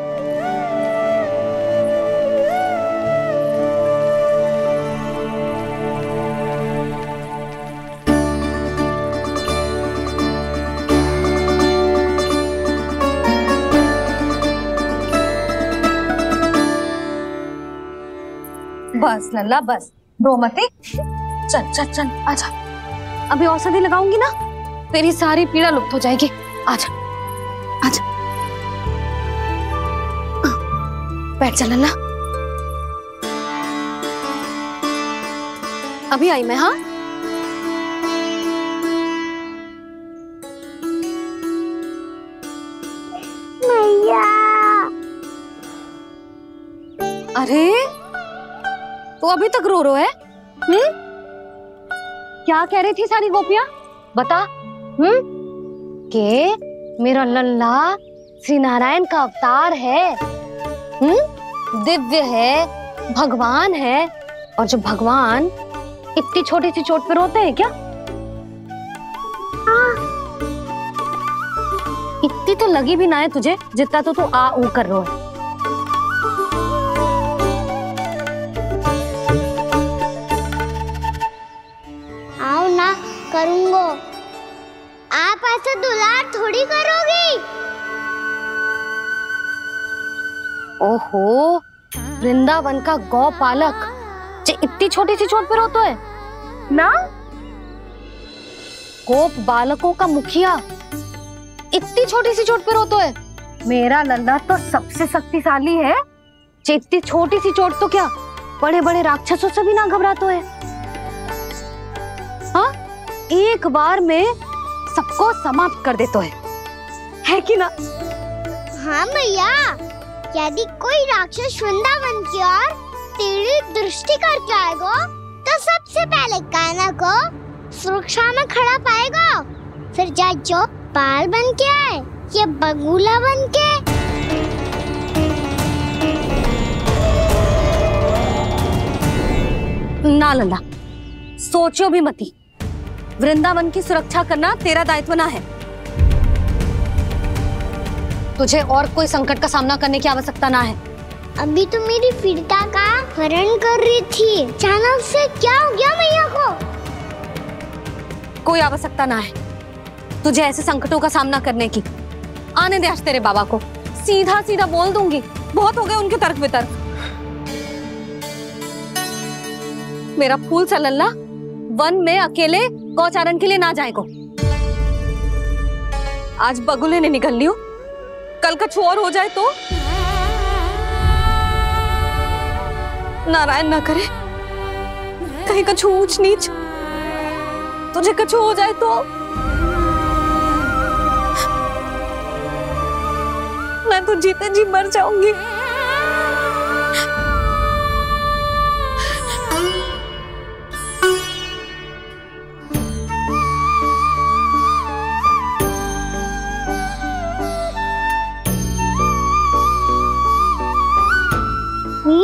बस लल्ला बस, रो मत। चल चल चल, आजा। अभी औषधि लगाऊंगी ना, तेरी सारी पीड़ा लुप्त हो जाएगी। आजा आजा, बैठ जा लल्ला। अभी आई मैं। हाँ, मैया। अरे तो अभी तक रो रो है? क्या कह रही थी सारी गोपियां? बता। के मेरा लल्ला श्री नारायण का अवतार है, दिव्य है, भगवान है। और जो भगवान इतनी छोटी सी चोट पे रोते हैं क्या? इतनी तो लगी भी ना है तुझे जितना तो तू आ ऊ कर रो है। आओ ना, करूंगो। आप ऐसे दुलार थोड़ी करोगी। ओहो, वृंदावन का गौपालक जो इतनी छोटी सी चोट पे रोता है ना? गोप बालकों का मुखिया इतनी छोटी सी चोट पे रोता है? मेरा लल्ला तो सबसे शक्तिशाली है, जो इतनी छोटी सी चोट तो क्या बड़े बड़े राक्षसों से भी ना घबराता है। हाँ, एक बार में सबको समाप्त कर देता है कि ना? हाँ मैया, यदि कोई राक्षस वृंदावन की ओर टेढ़ी दृष्टि करके आएगा तो सबसे पहले कान्हा को सुरक्षा में खड़ा पाएगा, फिर चाहे जो पाल बन के आए या बगुला बन के। ना लल्ला, सोचो भी मती, वृंदावन की सुरक्षा करना तेरा दायित्व ना है। तुझे और कोई संकट का सामना करने की आवश्यकता ना है। अभी तो मेरी पीड़िता का हरण कर रही थी, अचानक से क्या हो गया मैया को? कोई आवश्यकता ना है तुझे ऐसे संकटों का सामना करने की। आने दे आज तेरे बाबा को, सीधा सीधा बोल दूंगी। बहुत हो गए उनके तर्क वितर्क। मेरा फूल सा लल्ला वन में अकेले गौचारण के लिए ना जाएगो। आज बगुले ने निकल लियो, कल कछु और हो जाए तो? नारायण ना करे, कहीं कछु ऊंच नीच तुझे कछु हो जाए तो? मैं तो जीते जी मर जाऊंगी।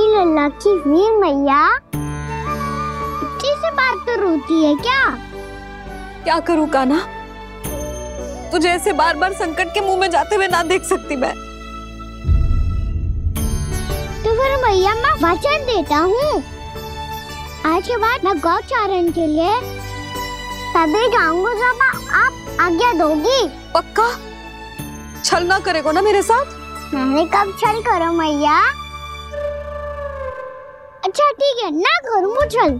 लल्ला की वीर मैया इतनी सी बात तो रोती है क्या? क्या करूं कान्हा, तुझे ऐसे बार बार संकट के मुंह में जाते हुए ना देख सकती मैं। तो फिर मैया मैं वचन देता हूँ, आज के बाद मैं गौचारण के लिए तभी जाऊंगा जब आप आज्ञा दोगी। पक्का? छल ना करेगा ना मेरे साथ? मैंने कब छल करो मैया? अच्छा ठीक है, ना करूँ छल।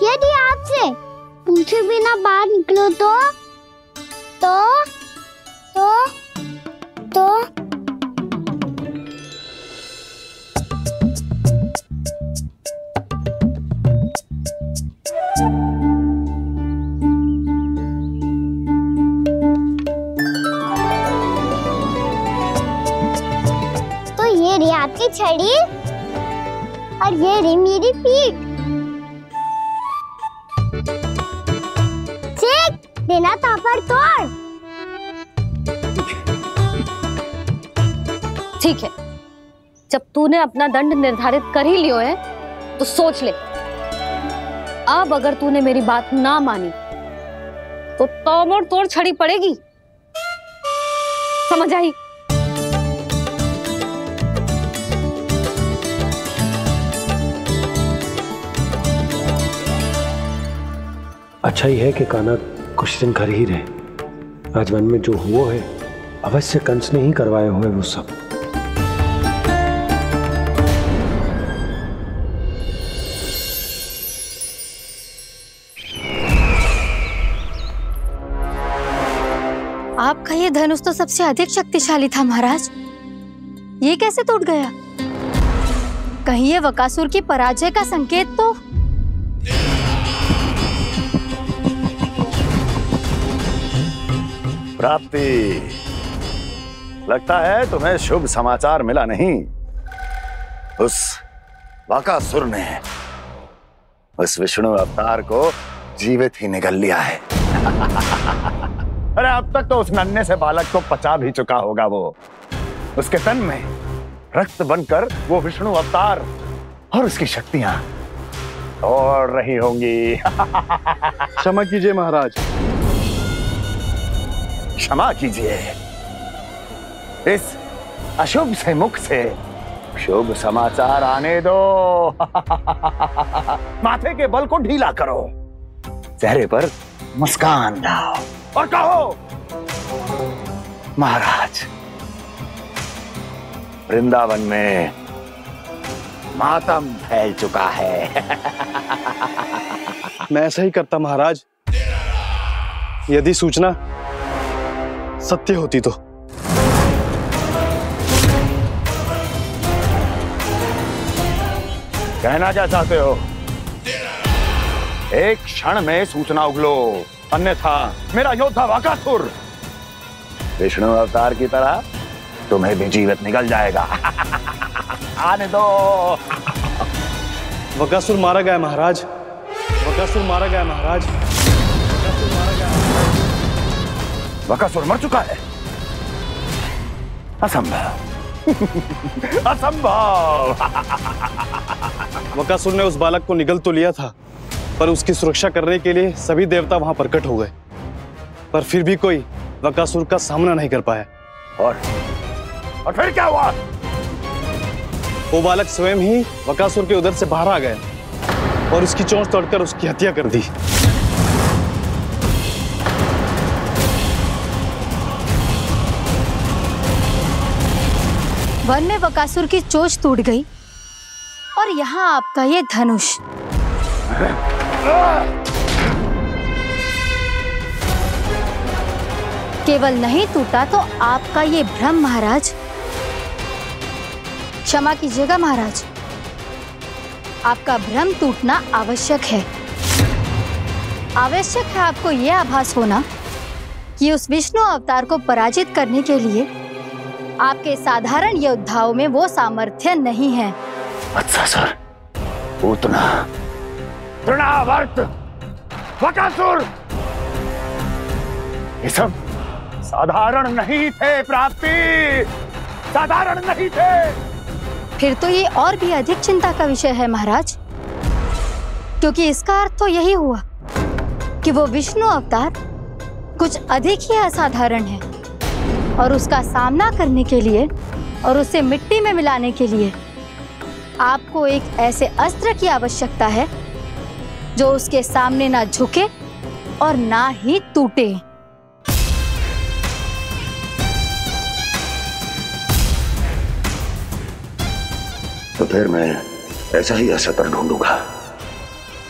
यदि आपसे पूछे बिना बाहर निकलो तो ये रही आपकी छड़ी और ये रही मेरी पीठ। ठीक, बिना तापर तोड़। ठीक है, जब तूने अपना दंड निर्धारित कर ही लियो है तो सोच ले, अब अगर तूने मेरी बात ना मानी तो तोड़ तोड़ छड़ी पड़ेगी, समझ आई? अच्छा ही है कि कान्हा कुछ दिन घर ही रहे। आज वन में जो हुआ है अवश्य कंस ने ही करवाए हुए वो सब। आपका ये धनुष तो सबसे अधिक शक्तिशाली था महाराज, ये कैसे टूट गया? कहीं ये बकासुर की पराजय का संकेत तो? प्राप्ति, लगता है तुम्हें शुभ समाचार मिला नहीं। उस बकासुर ने उस विष्णु अवतार को जीवित ही निगल लिया है। अरे अब तक तो उस नन्हे से बालक को पचा भी चुका होगा वो। उसके तन में रक्त बनकर वो विष्णु अवतार और उसकी शक्तियां दौड़ रही होंगी। क्षमा कीजिए महाराज। क्षमा कीजिए, इस अशुभ से मुख से शुभ समाचार आने दो। माथे के बल को ढीला करो, चेहरे पर मुस्कान लाओ और कहो, महाराज, वृंदावन में मातम फैल चुका है। मैं ऐसा ही करता महाराज, यदि सूचना सत्य होती तो। कहना क्या चाहते हो? एक क्षण में सूचना उगलो, अन्यथा मेरा योद्धा बकासुर विष्णु अवतार की तरह तुम्हें भी जीवित निकल जाएगा। आने दो। बकासुर मारा गया महाराज, बकासुर मारा गया महाराज, बकासुर मारा गया। बकासुर मर चुका है? असंभव। असंभव। बकासुर ने उस बालक को निगल तो लिया था, पर उसकी सुरक्षा करने के लिए सभी देवता वहां प्रकट हो गए, पर फिर भी कोई बकासुर का सामना नहीं कर पाया। और फिर क्या हुआ? वो बालक स्वयं ही बकासुर के उदर से बाहर आ गया और उसकी चोंच तोड़कर उसकी हत्या कर दी। वन में बकासुर की चोंच टूट गई और यहाँ आपका ये धनुष। केवल नहीं टूटा तो आपका ये भ्रम महाराज। क्षमा कीजिएगा महाराज, आपका भ्रम टूटना आवश्यक है। आवश्यक है आपको यह आभास होना कि उस विष्णु अवतार को पराजित करने के लिए आपके साधारण योद्धाओं में वो सामर्थ्य नहीं है। अच्छा सर, पूतना, तृणावर्त, बकासुर, ये सब साधारण नहीं थे प्राप्ति, साधारण नहीं थे। फिर तो ये और भी अधिक चिंता का विषय है महाराज, क्योंकि इसका अर्थ तो यही हुआ कि वो विष्णु अवतार कुछ अधिक ही असाधारण है और उसका सामना करने के लिए और उसे मिट्टी में मिलाने के लिए आपको एक ऐसे अस्त्र की आवश्यकता है जो उसके सामने ना झुके और ना ही टूटे। तो फिर मैं ऐसा ही अस्त्र ढूंढूंगा,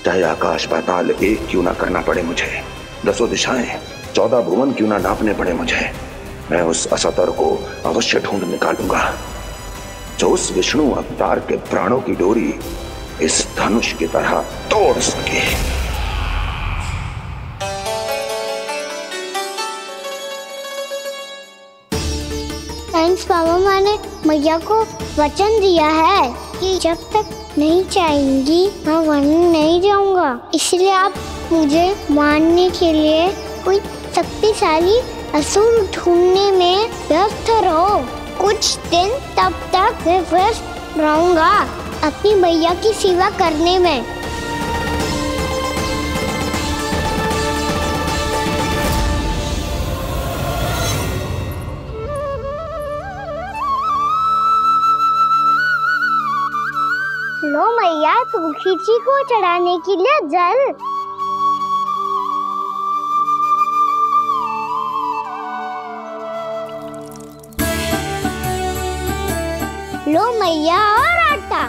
चाहे आकाश पाताल एक क्यों ना करना पड़े मुझे, 10 दिशाएं 14 भुवन क्यों ना नापने पड़े मुझे, मैं उस अस्त्र को अवश्य ढूंढ निकालूंगा जो उस विष्णु अवतार के प्राणों की डोरी इस धनुष की तरह तोड़ सके। थैंक्स पापा, मैंने मैया को वचन दिया है कि जब तक नहीं चाहेंगी मैं वन नहीं जाऊंगा, इसलिए आप मुझे मारने के लिए कोई शक्तिशाली असुर ढूंढने में व्यस्त रहो। कुछ दिन तब तक मैं व्यस्त रहूंगा अपनी मैया की सेवा करने में। लो मैया, तुलसी जी को चढ़ाने के लिए जल। लो मैया, और आटा।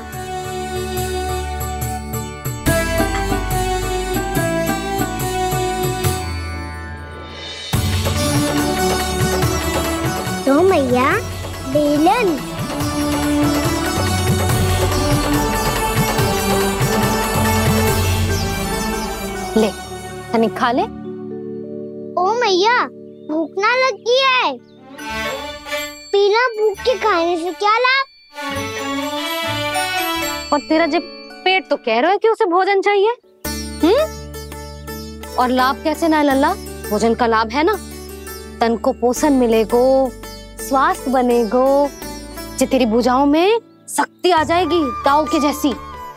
लो मैया, बेलन। ले, तनिक खा ले। ओ मैया, भूख ना लगी है। बिना भूख के खाने से क्या लाभ? और तेरा जब पेट तो कह रहा है कि उसे भोजन चाहिए, और लाभ कैसे ना लल्ला? भोजन का लाभ है ना, तन को पोषण मिलेगो, स्वास्थ्य बनेगो, जो तेरी भुजाओं में शक्ति आ जाएगी ताऊ के जैसी,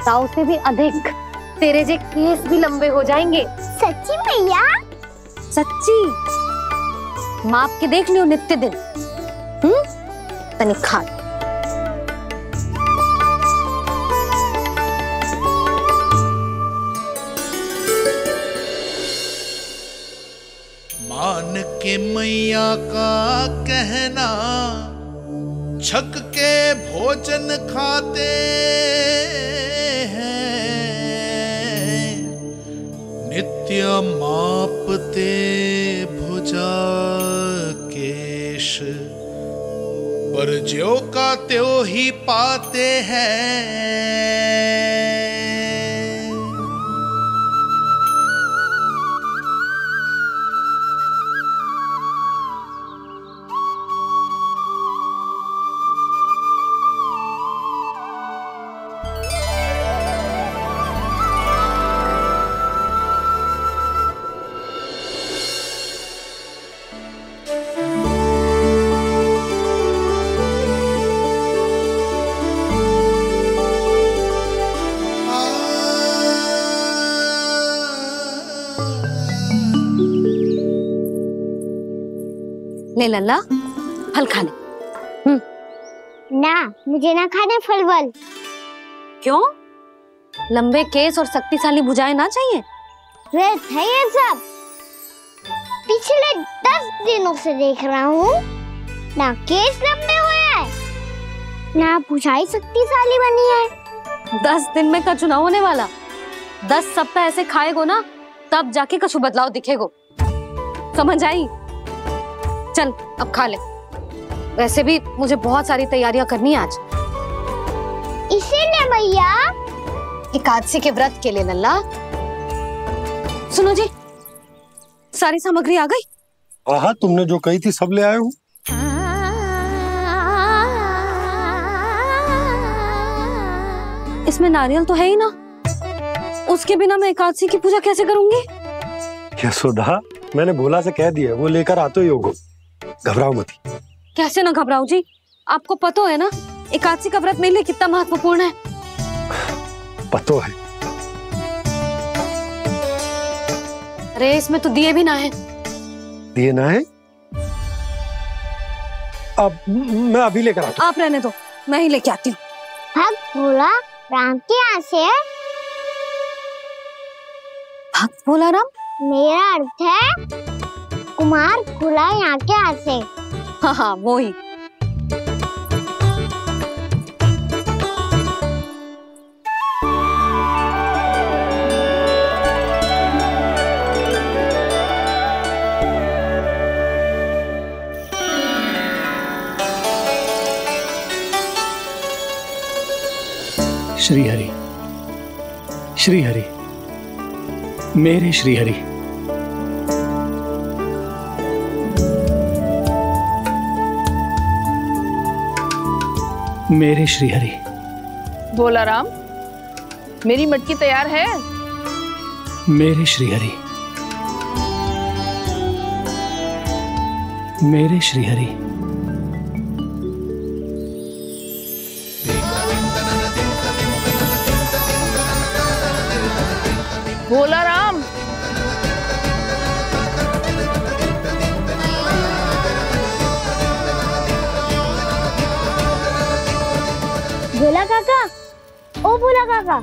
ताऊ से भी अधिक। तेरे जे केस भी लंबे हो जाएंगे। सच्ची मैया? सच्ची। माप के देख लियो नित्य दिन। तनिक खा। मान के मैया का कहना, छक के भोजन खाते हैं, नित्य मापते भुजा केश, पर ज्यों का त्यों ही पाते हैं। ले लल्ला, फल खा ले। ना, मुझे ना खाने फल वल। क्यों? लंबे केस और शक्तिशाली भुजाएं ना चाहिए? व्यर्थ है ये सब। पिछले 10 दिनों से देख रहा हूँ, ना केस लंबे हुए हैं, ना भुजाएं शक्तिशाली बनी है। 10 दिन में का चुनाव होने वाला। 10 सप्ताह ऐसे खाएगो ना, तब जाके कुछ बदलाव दिखेगो। समझ आई? चल अब खा ले। वैसे भी मुझे बहुत सारी तैयारियां करनी है आज। इसीलिए मैया, एकादशी के व्रत के लिए लल्ला। सुनो जी, सारी सामग्री आ गई? हाँ, तुमने जो कही थी सब ले आए हूँ। इसमें नारियल तो है ही ना, उसके बिना मैं एकादशी की पूजा कैसे करूंगी? यशोदा, मैंने भोला से कह दिया, वो लेकर आते ही होगा, घबराओ मत। कैसे ना घबराओ जी, आपको पता है ना एकादशी का व्रत मेरे लिए कितना महत्वपूर्ण है। पता है। अरे इसमें तो दिए भी ना है। दिए ना है? अब मैं अभी लेकर आता हूँ। आप रहने दो, मैं ही लेके आती हूँ। भाग भोला, राम के यहाँ से है। भक्त भोला राम? मेरा अर्थ है कुमार खुला यहाँ के यहाँ से। हाँ हाँ वो ही। श्री हरि, श्री हरि, मेरे श्री हरि। मेरे श्री हरि। भोला राम, मेरी मटकी तैयार है। मेरे श्री हरि, मेरे श्री हरि। भोला राम, भोला काका, ओ भोला काका।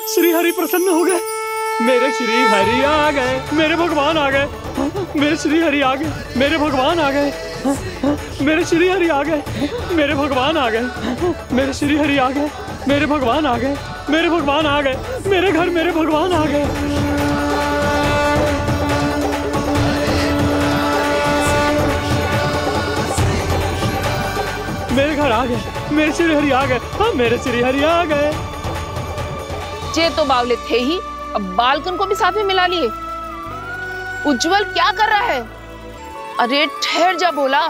श्री हरि प्रसन्न हो गए। मेरे श्री हरि आ गए, मेरे भगवान आ गए। मेरे श्री हरि आ गए, मेरे भगवान आ गए। मेरे श्री हरि आ गए, मेरे भगवान आ गए। मेरे श्री हरि आ गए, मेरे भगवान आ गए। मेरे भगवान आ गए, मेरे घर मेरे भगवान आ गए। मेरे घर आ गए, मेरे श्री हरि आ गए। हाँ मेरे श्री हरि आ गए। ये तो बावले थे ही, अब बालकन को भी साथ में मिला लिए। उज्जवल क्या कर रहा है? अरे ठहर जा भोला।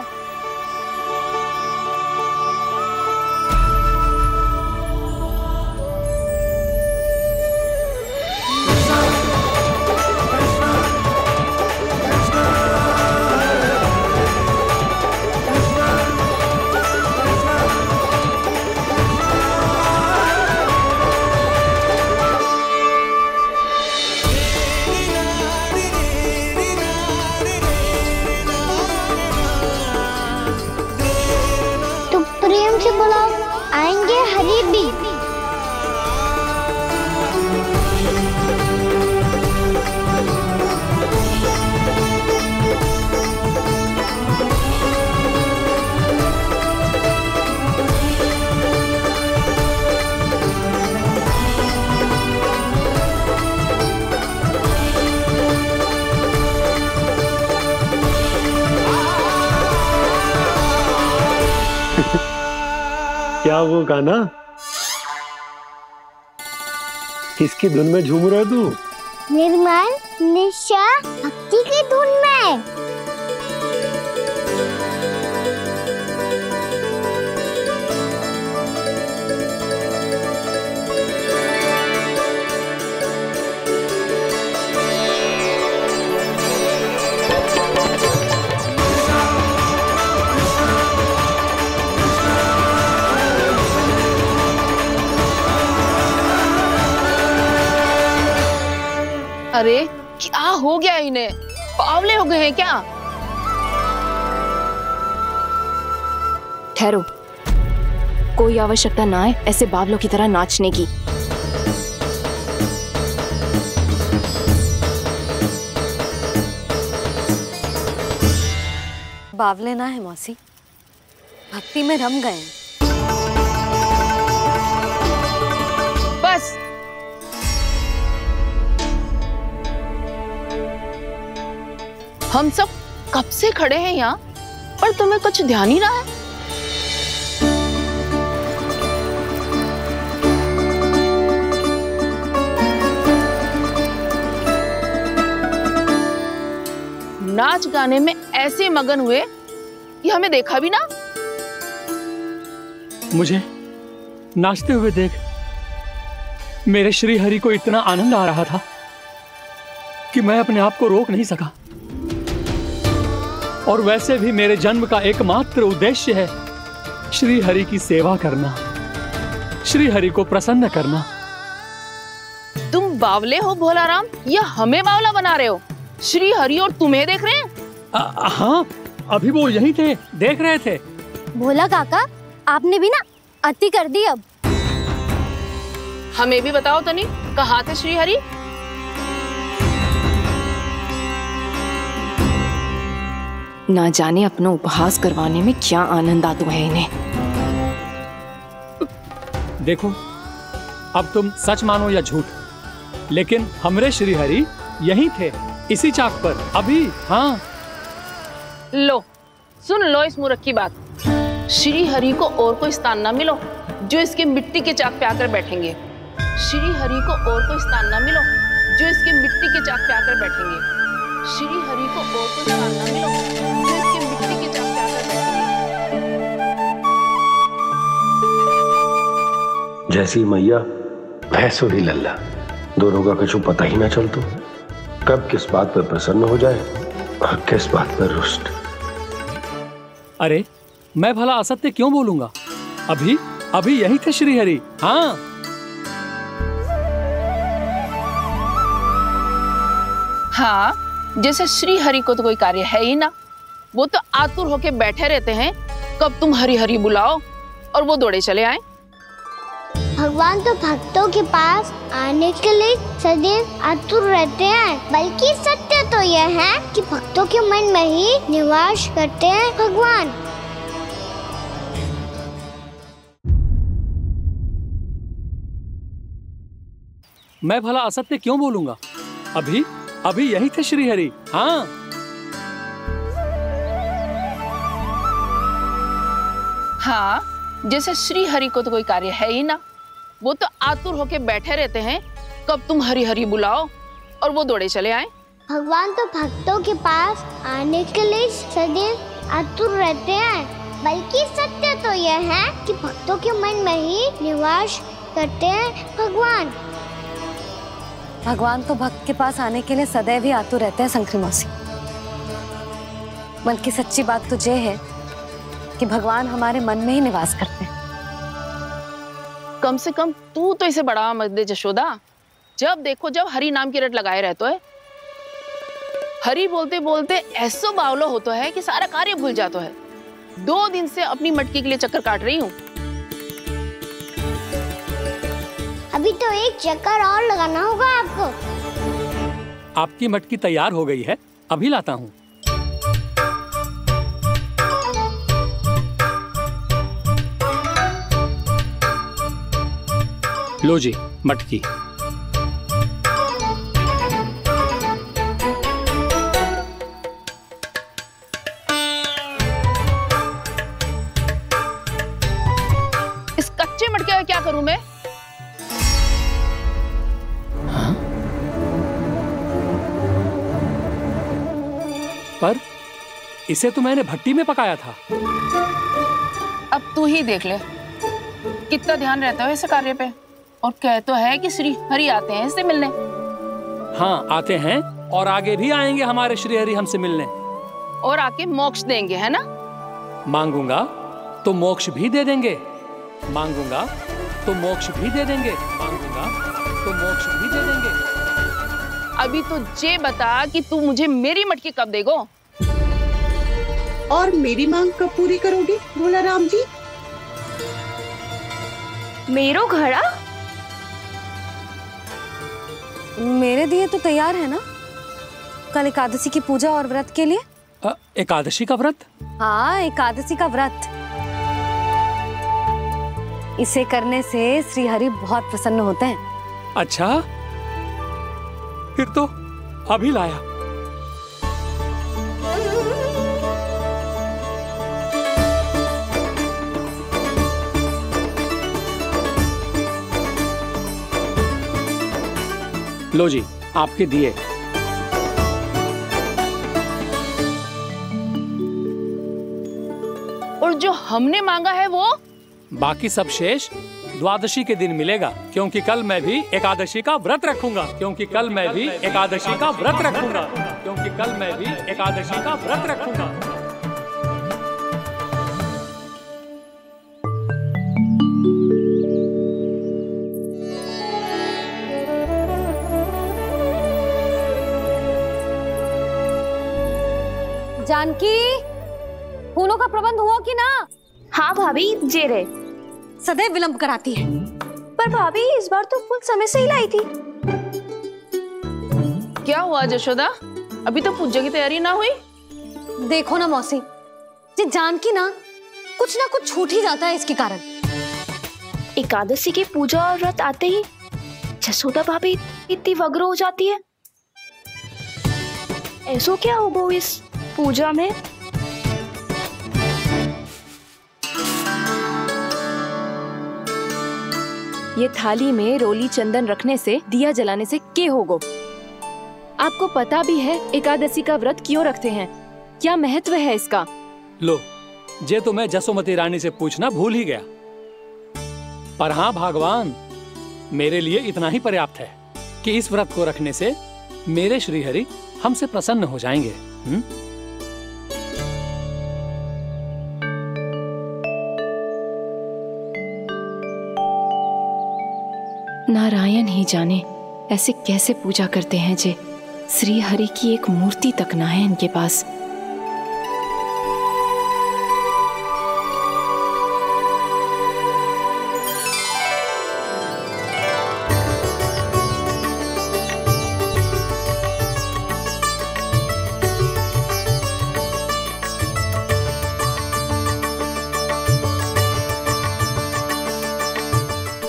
बुलाओ, आएंगे हरि भी। क्या वो गाना? किसकी धुन में झूम रहा तू? निर्मल निशा भक्ति की धुन में। अरे क्या हो गया इन्हें? पावले हो गए हैं क्या? ठहरो, कोई आवश्यकता ना है ऐसे बावलों की तरह नाचने की। बावले ना है मौसी, भक्ति में रम गए। बस हम सब कब से खड़े हैं यहाँ, पर तुम्हें कुछ ध्यान ही रहा है। नाच गाने में ऐसे मगन हुए कि हमें देखा भी ना। मुझे नाचते हुए देख मेरे श्री हरि को इतना आनंद आ रहा था कि मैं अपने आप को रोक नहीं सका। और वैसे भी मेरे जन्म का एकमात्र उद्देश्य है श्री हरि की सेवा करना, श्री हरि को प्रसन्न करना। तुम बावले हो भोलाराम या हमें बावला बना रहे हो? श्री हरि और तुम्हें देख रहे हैं? हाँ, अभी वो यहीं थे, देख रहे थे। भोला काका, आपने भी ना अति कर दी। अब हमें भी बताओ तनी, कहाँ थे श्री हरि? ना जाने अपना उपहास करवाने में क्या आनंद आता है इन्हें। देखो, अब तुम सच मानो या झूठ, लेकिन हमरे श्री हरि यहीं थे, इसी चाक पर अभी। हाँ, लो सुन लो इस मूर्ख की बात। श्री हरि को और कोई स्थान ना मिलो जो इसके मिट्टी के चाक पे आकर बैठेंगे। श्री हरि को और कोई स्थान ना मिलो जो इसके मिट्टी के चाक पे आकर बैठेंगे। श्री हरि को और कोई स्थान ना मिलो जो इसके मिट्टी के चाक पे आकर बैठेंगे। जैसी मैया वैसो ही लल्ला, दोनों का कुछ पता ही ना चलतो, कब किस बात पर प्रसन्न हो जाए और किस बात पर रुष्ट। अरे मैं भला असत्य क्यों बोलूंगा? अभी अभी यही थे श्री हरि। हाँ, हाँ, जैसे श्री हरि को तो कोई कार्य है ही ना, वो तो आतुर होके बैठे रहते हैं कब तुम हरि हरि बुलाओ और वो दौड़े चले आए। भगवान तो भक्तों के पास आने के लिए सदैव आतुर रहते हैं, बल्कि सत्य तो यह है कि भक्तों के मन में ही निवास करते हैं भगवान। मैं भला असत्य क्यों बोलूंगा? अभी अभी यही थे श्री हरि। हाँ, हाँ, जैसे श्री हरि को तो कोई कार्य है ही ना, वो तो आतुर होके बैठे रहते हैं कब तुम हरि हरि बुलाओ और वो दौड़े चले आए। भगवान तो भक्तों के पास आने के लिए सदैव आतुर रहते हैं, बल्कि सत्य तो यह है कि भक्तों के मन में ही निवास करते हैं भगवान। भगवान तो भक्त के पास आने के लिए सदैव ही आतुर रहते हैं शंकरी मौसी। बल्कि सच्ची बात तो ये है कि भगवान हमारे मन में ही निवास करते हैं। कम से कम तू तो इसे बढ़ावा मत दे जशोदा। जब देखो जब हरि नाम की रट लगाए रहते है। हरि बोलते बोलते ऐसो बावलो होता है कि सारा कार्य भूल जाता है। 2 दिन से अपनी मटकी के लिए चक्कर काट रही हूँ। अभी तो एक चक्कर और लगाना होगा आपको। आपकी मटकी तैयार हो गई है, अभी लाता हूँ। लो जी मटकी। इस कच्चे मटके का क्या करूं मैं? पर इसे तो मैंने भट्टी में पकाया था। अब तू ही देख ले कितना ध्यान रहता है इस कार्य पे। और कह तो है कि श्री हरि आते हैं इससे मिलने। हाँ आते हैं और आगे भी आएंगे हमारे श्री हरि हमसे मिलने। और आके मोक्ष देंगे, है ना? मांगूंगा तो मोक्ष भी दे देंगे, मांगूंगा तो मोक्ष भी दे देंगे, मांगूंगा तो मोक्ष भी दे देंगे। अभी तो ये बता कि तू मुझे मेरी मटकी कब देगो? और मेरी मांग कब पूरी करोगे भोलाराम जी? मेरो घड़ा मेरे दिए तो तैयार है ना? कल एकादशी की पूजा और व्रत के लिए। एकादशी का व्रत? हाँ, एकादशी का व्रत। इसे करने से श्री हरि बहुत प्रसन्न होते हैं। अच्छा, फिर तो अभी लाया। लो जी आपके दिए। और जो हमने मांगा है वो? बाकी सब शेष द्वादशी के दिन मिलेगा, क्योंकि कल मैं भी एकादशी का व्रत रखूंगा, क्योंकि कल मैं भी एकादशी का व्रत रखूंगा, क्योंकि कल मैं भी एकादशी का व्रत रखूंगा। जानकी, फूलों का प्रबंध हुआ कि ना? हाँ भाभी, जे रहे। सदैव विलंब कराती है। पर भाभी इस बार तो फूल समय से ही लाई थी। क्या हुआ जशोदा, अभी तो पूजा की तैयारी ना हुई? देखो ना मौसी, ये जानकी ना कुछ छूट ही जाता है इसके कारण। एकादशी की पूजा और व्रत आते ही जसोदा भाभी इतनी वग्र हो जाती है। ऐसो क्या होगा इस पूजा में? ये थाली में रोली चंदन रखने से, दिया जलाने से के होगो? आपको पता भी है एकादशी का व्रत क्यों रखते हैं? क्या महत्व है इसका? लो, जे तो मैं जसोमती रानी से पूछना भूल ही गया। पर हाँ भगवान, मेरे लिए इतना ही पर्याप्त है कि इस व्रत को रखने से मेरे श्रीहरि हमसे प्रसन्न हो जाएंगे। नारायण ही जाने ऐसे कैसे पूजा करते हैं जे श्री हरि की एक मूर्ति तक ना है इनके पास।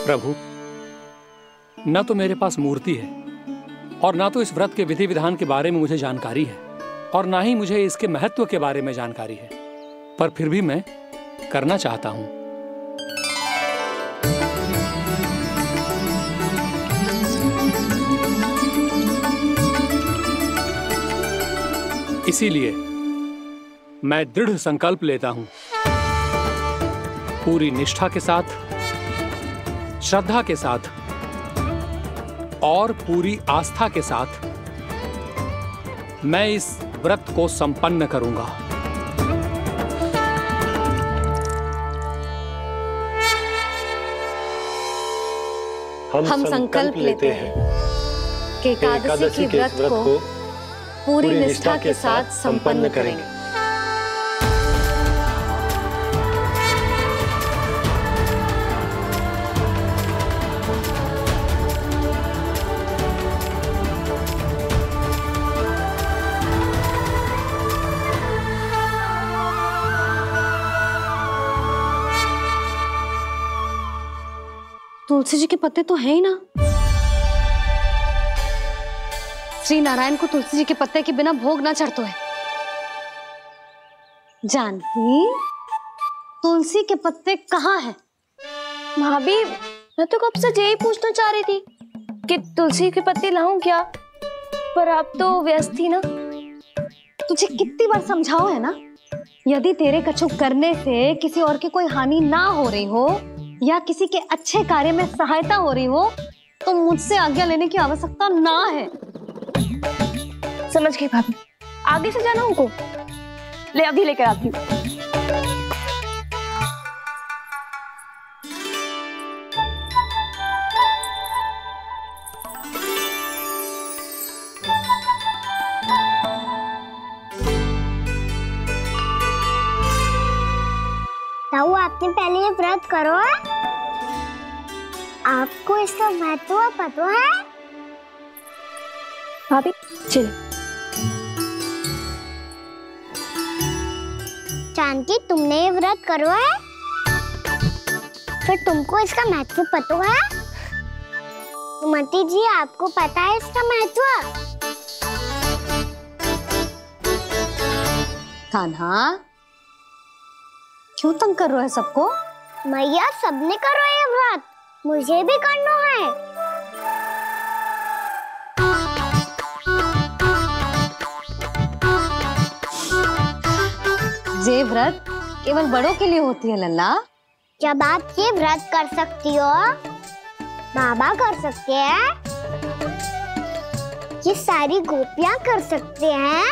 प्रभु, न तो मेरे पास मूर्ति है और ना तो इस व्रत के विधि विधान के बारे में मुझे जानकारी है और ना ही मुझे इसके महत्व के बारे में जानकारी है, पर फिर भी मैं करना चाहता हूं। इसीलिए मैं दृढ़ संकल्प लेता हूं, पूरी निष्ठा के साथ, श्रद्धा के साथ और पूरी आस्था के साथ मैं इस व्रत को संपन्न करूंगा। हम संकल्प लेते हैं कि एकादशी के व्रत को पूरी निष्ठा के साथ संपन्न करेंगे। तुलसी जी के पत्ते तो हैं ही ना। श्री नारायण को तुलसी जी के पत्ते के बिना भोग ना चढ़तो है। जानकी, तुलसी के पत्ते कहाँ हैं? भाभी, मैं तो कब से यही पूछना चाह रही थी कि तुलसी के पत्ते लाऊं क्या, पर आप तो व्यस्त थी ना। तुझे कितनी बार समझाओ है ना, यदि तेरे कछु करने से किसी और की कोई हानि ना हो रही हो या किसी के अच्छे कार्य में सहायता हो रही हो तो मुझसे आज्ञा लेने की आवश्यकता ना है। समझ गई भाभी, आगे से जाना उनको। ले अभी लेकर आती हूँ। ताऊ, आपने पहले ये व्रत करो है? आपको इसका महत्व पता है? भाभी चल। जानकी, तुमने ये व्रत करो है? फिर तुमको इसका महत्व पता है? सुमति जी, आपको पता है इसका महत्व? कान्हा, क्यों तंग कर रहा है सबको? मैया, सबने करो ये व्रत, मुझे भी करना है। ये व्रत केवल बड़ों के लिए होती है लल्ला। जब आप ये व्रत कर सकती हो, बाबा कर सकते हैं, ये सारी गोपियां कर सकते हैं,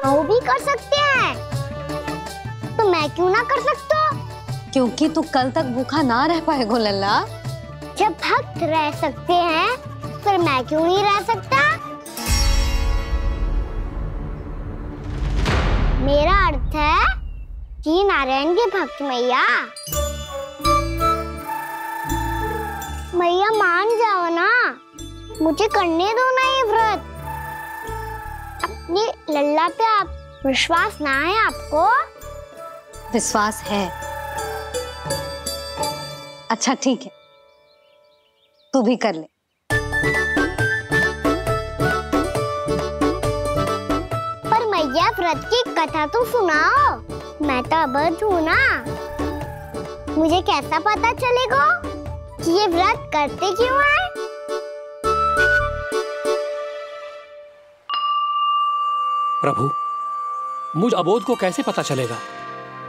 वो भी कर सकते हैं, तो मैं क्यों ना कर सकता? क्योंकि तू कल तक भूखा ना रह पाएगा लल्ला। जब भक्त रह सकते हैं, फिर मैं क्यों नहीं रह सकता? नारायण के भक्त मैया। मैया मान जाओ ना, मुझे करने दो ना ये व्रत। अपनी लल्ला पे आप विश्वास ना है आपको? विश्वास है। अच्छा ठीक है, तू भी कर ले। पर मैया व्रत की कथा तो सुनाओ, मैं तो अबध हूँ ना। मुझे कैसा पता चलेगा कि ये व्रत करते क्यों हैं? प्रभु, मुझ अबोध को कैसे पता चलेगा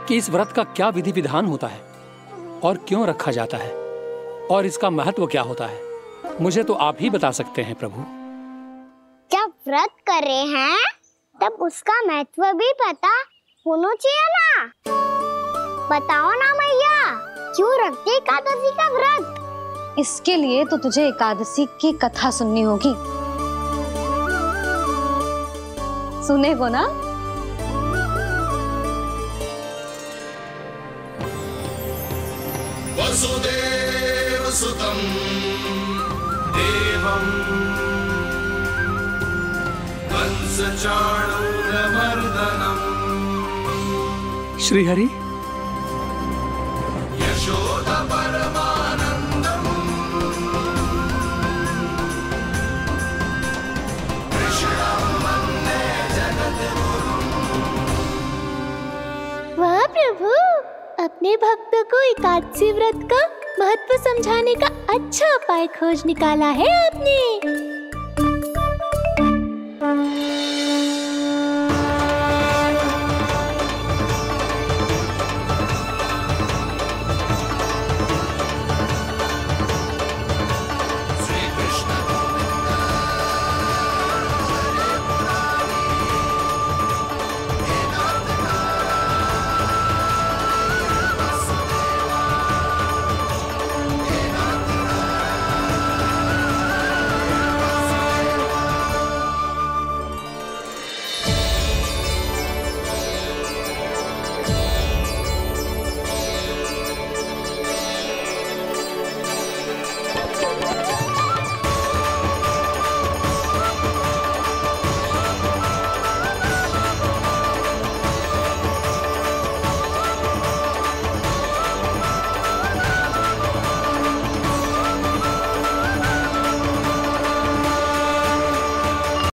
कि इस व्रत का क्या विधि विधान होता है और क्यों रखा जाता है और इसका महत्व क्या होता है? मुझे तो आप ही बता सकते हैं प्रभु। जब व्रत कर रहे हैं तब उसका महत्व भी पता होना चाहिए ना। बताओ ना मैया, क्यों रखते एकादशी का व्रत? इसके लिए तो तुझे एकादशी की कथा सुननी होगी। सुने वो ना। वसुदेव सुतं देवं कंस चाणूरमर्दनम् श्री हरि यशोदा परमानंदम् कृष्णं वन्दे जगद्गुरुम्। वाह प्रभु, अपने भक्तों को एकादशी व्रत का महत्व समझाने का अच्छा उपाय खोज निकाला है आपने।